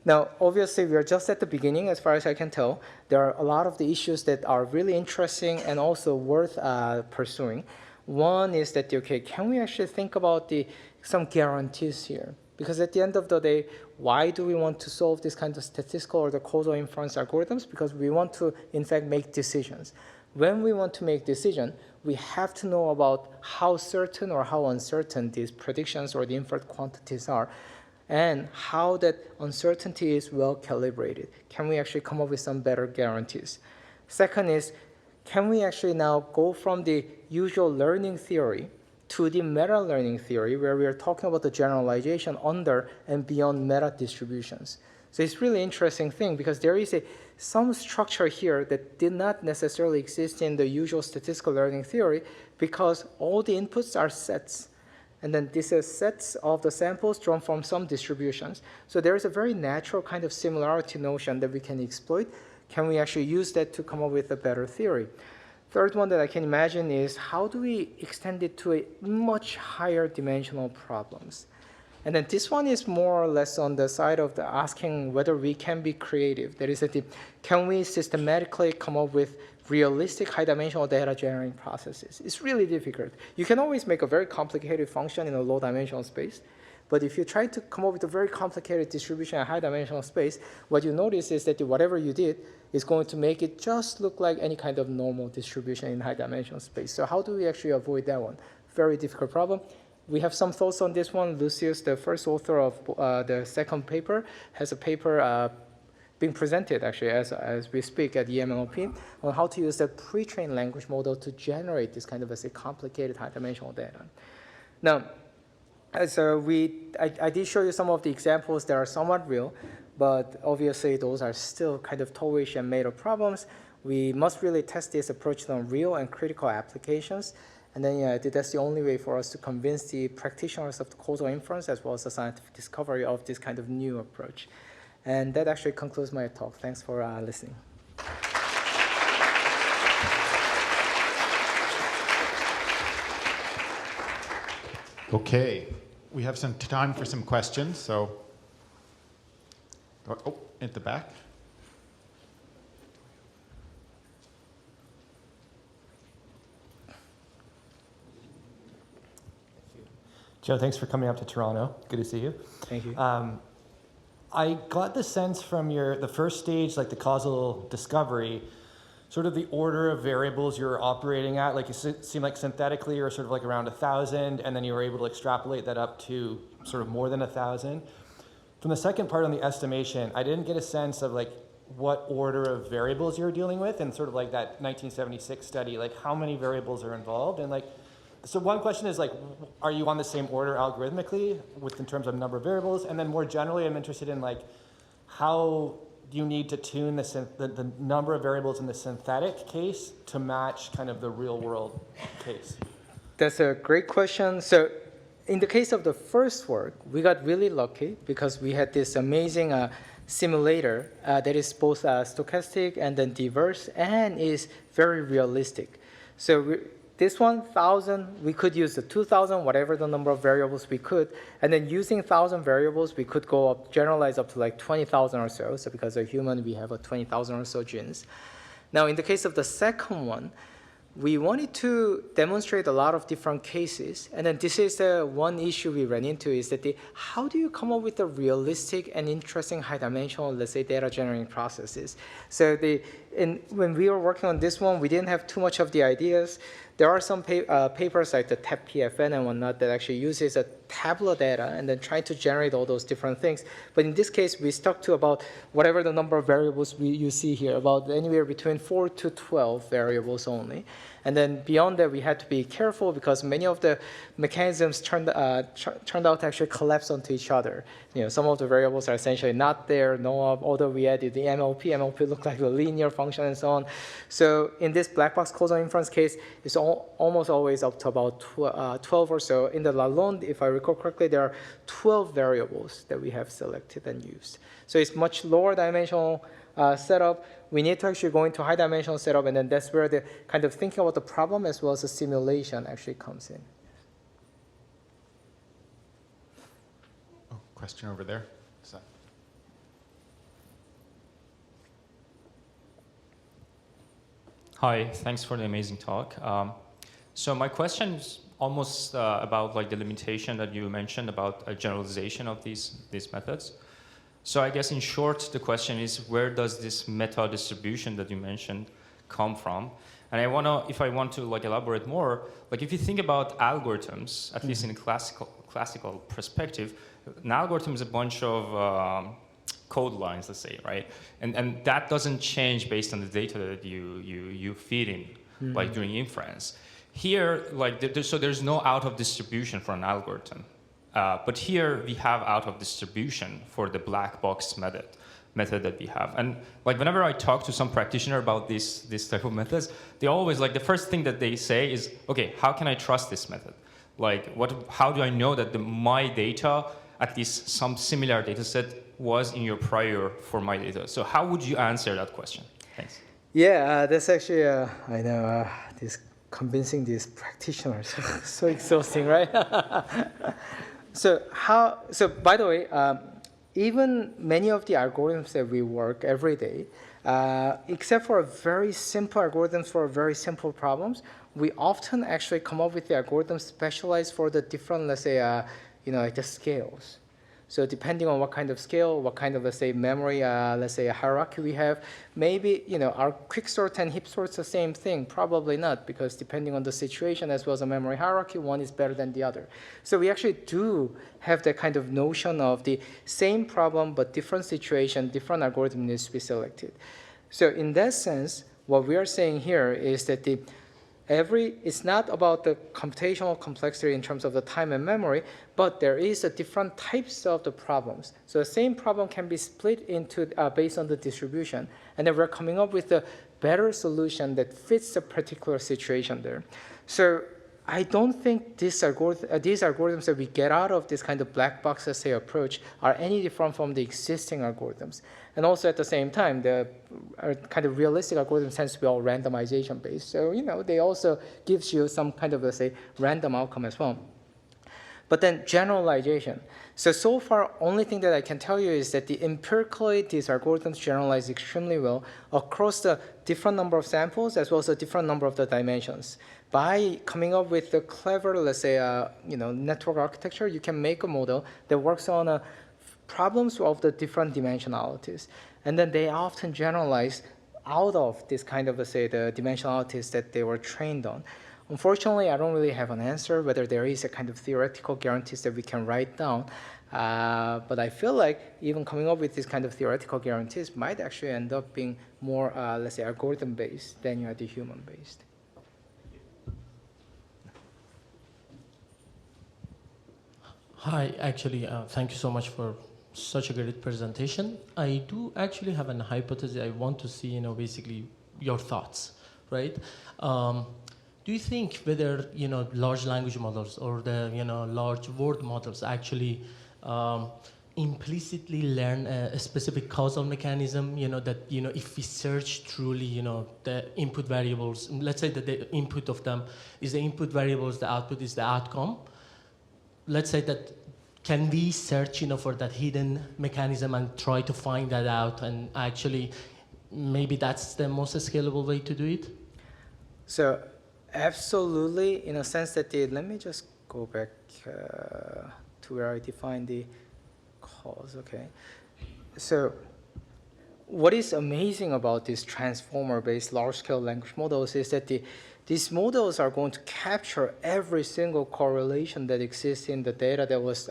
Now, obviously, we are just at the beginning, as far as I can tell. There are a lot of the issues that are really interesting and also worth pursuing. One is that, okay, can we actually think about some guarantees here? Because at the end of the day, why do we want to solve this kind of statistical or the causal inference algorithms? Because we want to, in fact, make decisions. When we want to make decisions, we have to know about how certain or how uncertain these predictions or the inferred quantities are, and how that uncertainty is well calibrated. Can we actually come up with some better guarantees? Second is, can we actually now go from the usual learning theory to the meta-learning theory, where we are talking about the generalization under and beyond meta distributions. So it's really interesting thing because there is some structure here that did not necessarily exist in the usual statistical learning theory because all the inputs are sets. And then these are sets of the samples drawn from some distributions. So there is a very natural kind of similarity notion that we can exploit. Can we actually use that to come up with a better theory? Third one that I can imagine is how do we extend it to a much higher dimensional problems? And then this one is more or less on the side of the asking whether we can be creative. That is, can we systematically come up with realistic high-dimensional data generating processes? It's really difficult. You can always make a very complicated function in a low-dimensional space, but if you try to come up with a very complicated distribution in high-dimensional space, what you notice is that whatever you did is going to make it just look like any kind of normal distribution in high-dimensional space. So how do we actually avoid that one? Very difficult problem. We have some thoughts on this one. Lucius, the first author of the second paper, has a paper being presented actually as we speak at EMLP on how to use the pre-trained language model to generate this kind of a complicated high-dimensional data. Now, so I did show you some of the examples that are somewhat real, but obviously those are still kind of toyish and made-up problems. We must really test this approach on real and critical applications. And then that's the only way for us to convince the practitioners of the causal inference as well as the scientific discovery of this kind of new approach. And that actually concludes my talk. Thanks for listening. Okay, we have some time for some questions. So, at the back. Joe, thanks for coming up to Toronto. Good to see you. Thank you. I got the sense from the first stage, like the causal discovery, sort of the order of variables you're operating at, like it seemed like synthetically you're sort of like around 1,000, and then you were able to extrapolate that up to sort of more than 1,000. From the second part on the estimation, I didn't get a sense of like what order of variables you're dealing with, and sort of like that 1976 study, like how many variables are involved, and like, so one question is like, are you on the same order algorithmically in terms of number of variables? And then more generally, I'm interested in like, how do you need to tune the number of variables in the synthetic case to match kind of the real world case? That's a great question. So in the case of the first work, we got really lucky because we had this amazing simulator that is both stochastic and then diverse and is very realistic. So this 1,000, we could use the 2,000, whatever the number of variables we could, and then using 1,000 variables, we could go up, generalize up to like 20,000 or so. So because a human, we have a 20,000 or so genes. Now, in the case of the second one, we wanted to demonstrate a lot of different cases, and then this is the one issue we ran into is that how do you come up with a realistic and interesting high-dimensional, let's say, data generating processes? So when we were working on this one, we didn't have too much of the ideas. There are some papers like the TAP-PFN and whatnot that actually uses a tabular data and then try to generate all those different things. But in this case, we stuck to about whatever the number of variables you see here, about anywhere between 4 to 12 variables only. And then beyond that, we had to be careful because many of the mechanisms turned out to actually collapse onto each other. Some of the variables are essentially not there, although we added the MLP looked like a linear function and so on. So in this black box causal inference case, it's almost always up to about 12 or so. In the Lalonde, if I recall correctly, there are 12 variables that we have selected and used. So it's much lower dimensional setup. We need to actually go into high dimensional setup, and then that's where the kind of thinking about the problem as well as the simulation actually comes in. Oh, question over there. Hi, thanks for the amazing talk. So my question is almost about like the limitation that you mentioned about a generalization of these methods. So I guess in short, the question is, where does this meta distribution that you mentioned come from? And if I want to like elaborate more, like if you think about algorithms, at least in a classical perspective, an algorithm is a bunch of code lines, let's say, right? And that doesn't change based on the data that you feed in, like during inference. Here, like so there's no out of distribution for an algorithm. But here we have out of distribution for the black box method that we have. And like whenever I talk to some practitioner about this type of methods, they always like the first thing that they say is, okay, how can I trust this method? Like how do I know that my data, at least some similar data set, was in your prior for my data? So how would you answer that question? Thanks. Yeah, that's actually, I know, this convincing these practitioners, so exhausting, right? So by the way, even many of the algorithms that we work every day, except for very simple algorithms for very simple problems, we often actually come up with the algorithms specialized for the different, let's say, like the scales. So depending on what kind of scale, what kind of, let's say, memory, let's say, a hierarchy we have, maybe, our quick sort and heap sort's the same thing. Probably not, because depending on the situation as well as a memory hierarchy, one is better than the other. So we actually do have that kind of notion of the same problem, but different situation, different algorithm needs to be selected. So in that sense, what we are saying here is that it's not about the computational complexity in terms of the time and memory, but there is a different types of the problems. So the same problem can be split into based on the distribution, and then we're coming up with a better solution that fits the particular situation there. So I don't think these algorithms that we get out of this kind of black box assay approach are any different from the existing algorithms. And also at the same time, the kind of realistic algorithm tends to be all randomization based. So, they also gives you some kind of, let's say, random outcome as well. But then generalization. So far, only thing that I can tell you is that empirically, these algorithms generalize extremely well across the different number of samples as well as a different number of the dimensions. By coming up with a clever, let's say, network architecture, you can make a model that works on problems of the different dimensionalities. And then they often generalize out of this kind of, let's say, the dimensionalities that they were trained on. Unfortunately, I don't really have an answer whether there is a kind of theoretical guarantees that we can write down. But I feel like even coming up with these kind of theoretical guarantees might actually end up being more, let's say, algorithm-based than the human-based. Hi, actually, thank you so much for such a great presentation. I do actually have an hypothesis. I want to see, basically your thoughts, right? Do you think whether, large language models or the, large word models actually implicitly learn a specific causal mechanism, that, if we search truly, the input variables, let's say that the input of them is the input variables, the output is the outcome. Let's say that can we search, for that hidden mechanism and try to find that out, and actually maybe that's the most scalable way to do it? So absolutely, in a sense that let me just go back to where I defined the cause, okay. So what is amazing about these transformer-based large-scale language models is that these models are going to capture every single correlation that exists in the data that was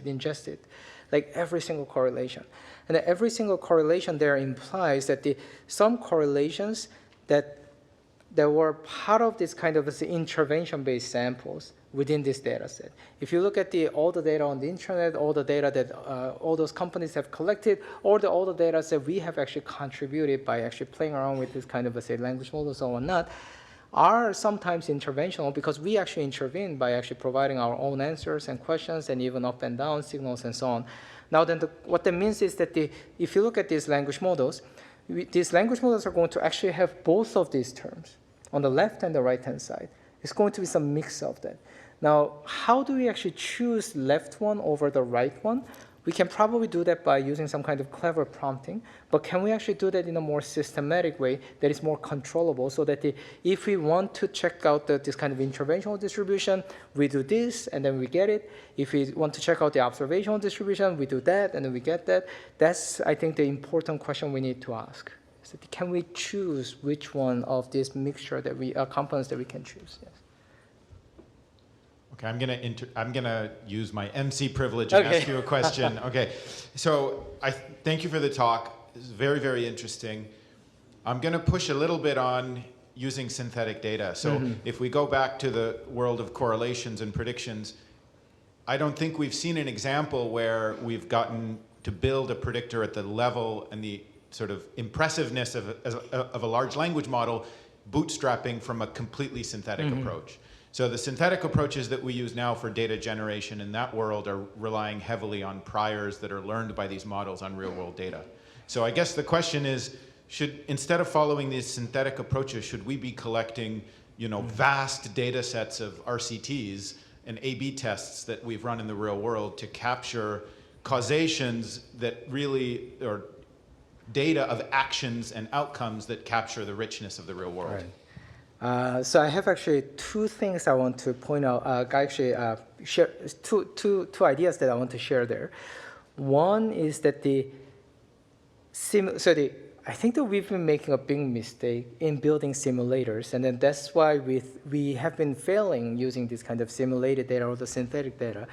ingested, like every single correlation. And every single correlation there implies that some correlations that were part of this kind of intervention-based samples within this data set. If you look at all the data on the internet, all the data that all those companies have collected, or all the data that we have actually contributed by actually playing around with this kind of, language models or whatnot, are sometimes interventional because we actually intervene by actually providing our own answers and questions and even up and down signals and so on. Now then, what that means is that if you look at these language models are going to actually have both of these terms on the left and the right-hand side. It's going to be some mix of that. Now, how do we actually choose left one over the right one? We can probably do that by using some kind of clever prompting, but can we actually do that in a more systematic way that is more controllable so that if we want to check out this kind of interventional distribution, we do this and then we get it. If we want to check out the observational distribution, we do that and then we get that. That's, I think, the important question we need to ask. So can we choose which one of this mixture that components that we can choose? Yes. Okay, I'm gonna use my MC privilege and ask you a question. Okay, so thank you for the talk. It's very, very interesting. I'm gonna push a little bit on using synthetic data. So if we go back to the world of correlations and predictions, I don't think we've seen an example where we've gotten to build a predictor at the level and the sort of impressiveness of a large language model bootstrapping from a completely synthetic approach. So the synthetic approaches that we use now for data generation in that world are relying heavily on priors that are learned by these models on real world data. So I guess the question is, instead of following these synthetic approaches, should we be collecting, vast data sets of RCTs and A/B tests that we've run in the real world to capture causations that really, or data of actions and outcomes that capture the richness of the real world? Right. So I have actually two things I want to point out. Share two ideas that I want to share there. One is that I think that we've been making a big mistake in building simulators, and then that's why we have been failing using this kind of simulated data or the synthetic data.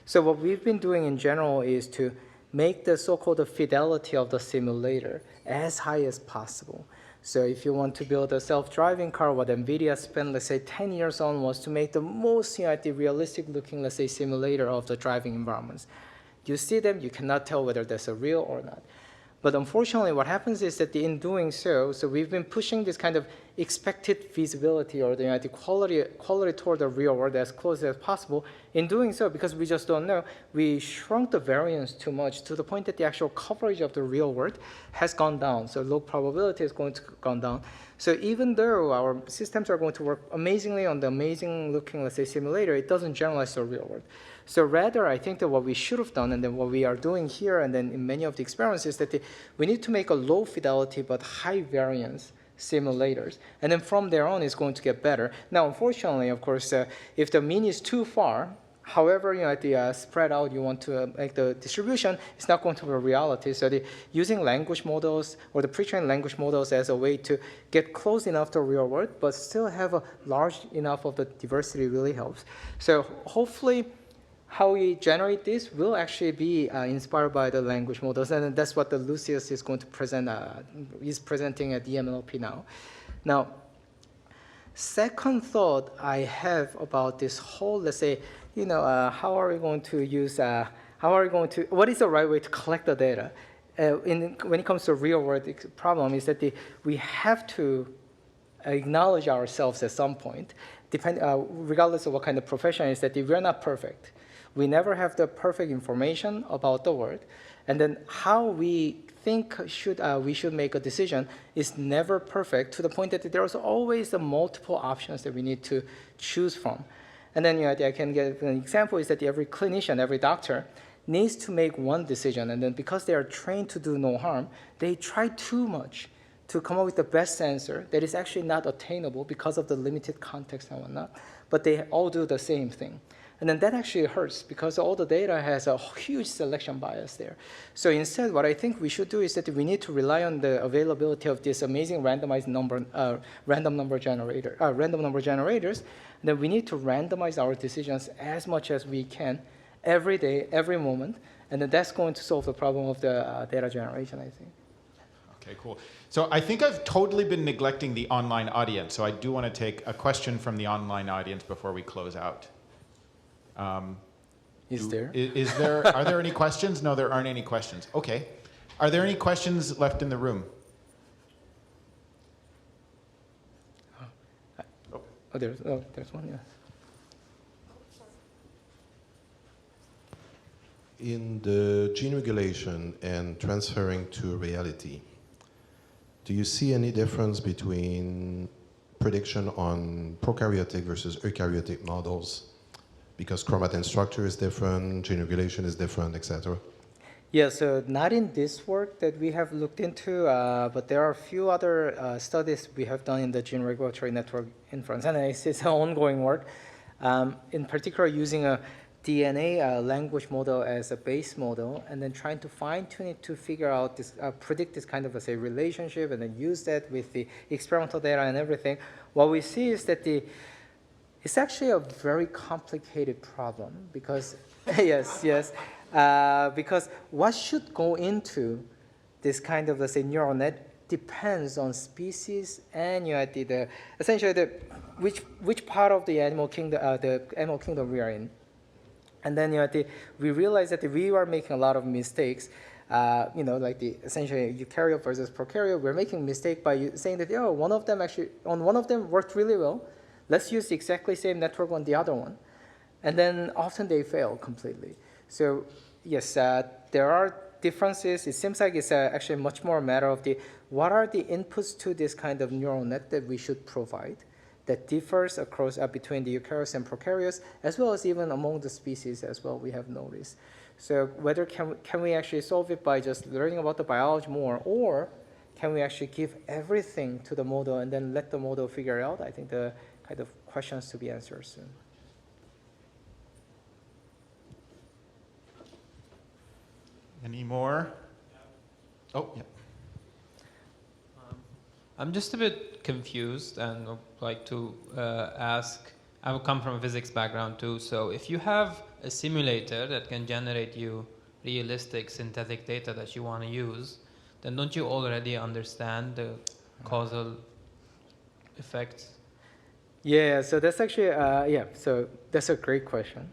So what we've been doing in general is to make the so-called fidelity of the simulator as high as possible. So if you want to build a self-driving car, what NVIDIA spent, let's say, 10 years on was to make the most realistic looking, let's say, simulator of the driving environments. You see them, you cannot tell whether that's a real or not. But unfortunately, what happens is that in doing so we've been pushing this kind of expected feasibility or the quality toward the real world as close as possible. In doing so, because we just don't know, we shrunk the variance too much to the point that the actual coverage of the real world has gone down. So low probability is going to go down. So even though our systems are going to work amazingly on the amazing looking, let's say, simulator, it doesn't generalize to the real world. So rather, I think that what we should have done, and then what we are doing here, and then in many of the experiments, is that we need to make a low fidelity but high variance simulators. And then from there on, it's going to get better. Now, unfortunately, of course, if the mean is too far, however, at the spread out you want to make the distribution, it's not going to be a reality. So using language models or the pre-trained language models as a way to get close enough to real world, but still have a large enough of the diversity really helps. So hopefully, how we generate this will actually be inspired by the language models, and that's what the Lucius is going to present. Is presenting at EMLP now. Now, second thought I have about this whole, let's say, how are we going to use? What is the right way to collect the data? When it comes to real world problem, is that we have to acknowledge ourselves at some point, regardless of what kind of profession, is that we're not perfect. We never have the perfect information about the world, and then how we think we should make a decision is never perfect, to the point that there's always multiple options that we need to choose from. And then I can give an example is that every clinician, every doctor needs to make one decision, and then because they are trained to do no harm, they try too much to come up with the best answer that is actually not attainable because of the limited context and whatnot, but they all do the same thing. And then that actually hurts because all the data has a huge selection bias there. So instead, what I think we should do is that we need to rely on the availability of this amazing randomized random number generators. And then we need to randomize our decisions as much as we can every day, every moment. And then that's going to solve the problem of the data generation, I think. Okay, cool. So I think I've totally been neglecting the online audience. So I do want to take a question from the online audience before we close out. Are there any questions? No, there aren't any questions. Okay. Are there any questions left in the room? There's one, yeah. In the gene regulation and transferring to reality, do you see any difference between prediction on prokaryotic versus eukaryotic models? Because chromatin structure is different, gene regulation is different, etc. Yeah, so not in this work that we have looked into, but there are a few other studies we have done in the gene regulatory network inference, and it's an ongoing work. In particular, using a DNA language model as a base model, and then trying to fine-tune it to figure out this, predict this kind of, let's say, relationship, and then use that with the experimental data and everything. What we see is that it's actually a very complicated problem because, because what should go into this kind of, let's say, neural net depends on species and essentially which part of the animal kingdom we are in. And then we realize that we are making a lot of mistakes. Like essentially eukaryote versus prokaryote, we're making a mistake by saying that one of them worked really well. Let's use the exactly same network on the other one, and then often they fail completely. So yes, there are differences. It seems like it's actually much more a matter of what are the inputs to this kind of neural net that we should provide that differs across between the eukaryotes and prokaryotes, as well as even among the species as well, we have noticed. So whether can we actually solve it by just learning about the biology more, or can we actually give everything to the model and then let the model figure it out? I think the kind of questions to be answered soon. Any more? Oh, yeah. I'm just a bit confused and would like to ask, I would come from a physics background too, so if you have a simulator that can generate you realistic synthetic data that you want to use, then don't you already understand the causal effects? Yeah, so that's actually, so that's a great question.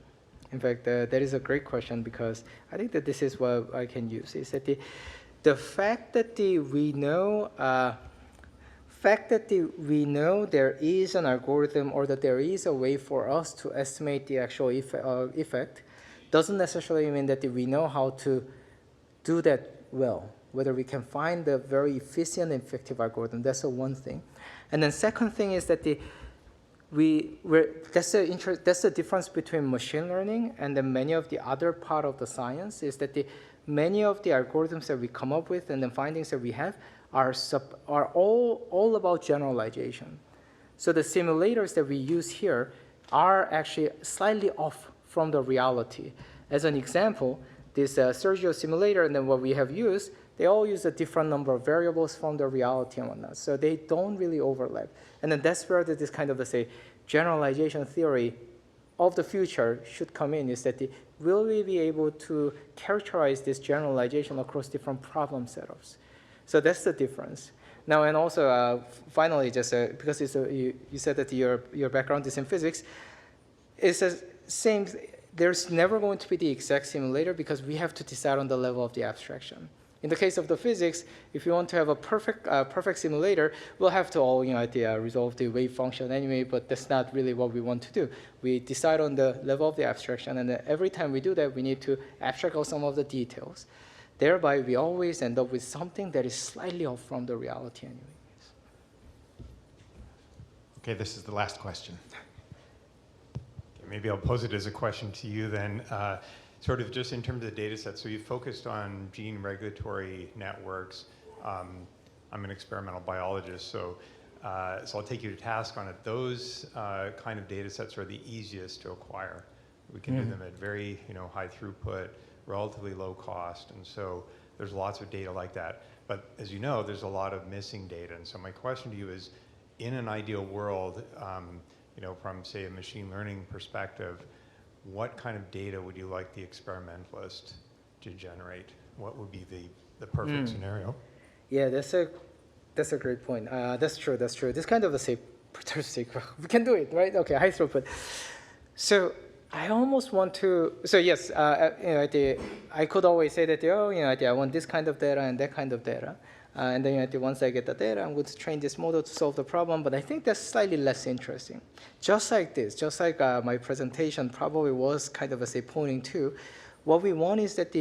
In fact, that is a great question because I think that this is what I can use, is that the fact that we know there is an algorithm or that there is a way for us to estimate the actual effect doesn't necessarily mean that we know how to do that well, whether we can find the very efficient and effective algorithm. That's the one thing. And then second thing is that that's the difference between machine learning and then many of the other part of the science, is that many of the algorithms that we come up with and the findings that we have are all about generalization. So the simulators that we use here are actually slightly off from the reality. As an example, this Sergio simulator and then what we have used, they all use a different number of variables from the reality and whatnot. So they don't really overlap. And then that's where this kind of, let's say, generalization theory of the future should come in, is that will we be able to characterize this generalization across different problem setups? So that's the difference. Now, and also, finally, just because you said that your background is in physics, it's the same. There's never going to be the exact simulator because we have to decide on the level of the abstraction. In the case of the physics, if you want to have a perfect simulator, we'll have to all resolve the wave function anyway, but that's not really what we want to do. We decide on the level of the abstraction, and every time we do that, we need to abstract out some of the details. Thereby, we always end up with something that is slightly off from the reality anyway. Okay, this is the last question. Okay, maybe I'll pose it as a question to you then. Sort of just in terms of the data set, so you focused on gene regulatory networks. I'm an experimental biologist, so I'll take you to task on it. Those kind of data sets are the easiest to acquire. We can do them at very high throughput, relatively low cost, and so there's lots of data like that. But as you know, there's a lot of missing data, and so my question to you is, in an ideal world, from say a machine learning perspective, what kind of data would you like the experimentalist to generate? What would be the perfect scenario? Yeah, that's a great point. That's true. This kind of we can do it, right? Okay, high throughput. So I almost want to. So yes, I could always say that I want this kind of data and that kind of data, and then once I get the data, I'm going to train this model to solve the problem. But I think that's slightly less interesting. Just like my presentation probably was kind of pointing to, what we want is that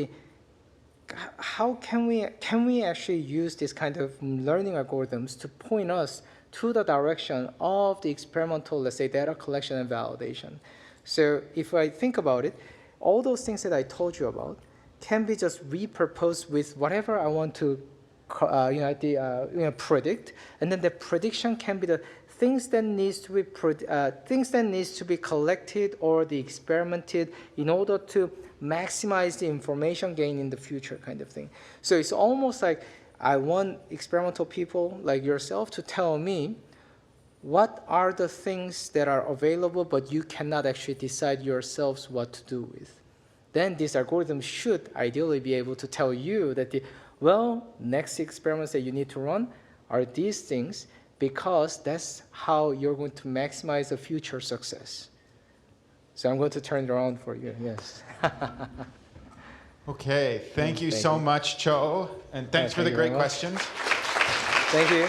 how can we actually use this kind of learning algorithms to point us to the direction of the experimental, let's say, data collection and validation. So if I think about it, all those things that I told you about can be just repurposed with whatever I want to predict, and then the prediction can be the things that needs to be collected or the experimented in order to maximize the information gain in the future, kind of thing. So it's almost like I want experimental people like yourself to tell me what are the things that are available, but you cannot actually decide yourselves what to do with. then this algorithm should ideally be able to tell you that, well, next experiments that you need to run are these things, because that's how you're going to maximize the future success. So I'm going to turn it around for you, yes. Okay, thank you so much, Cho, and thanks for the great questions. Thank you.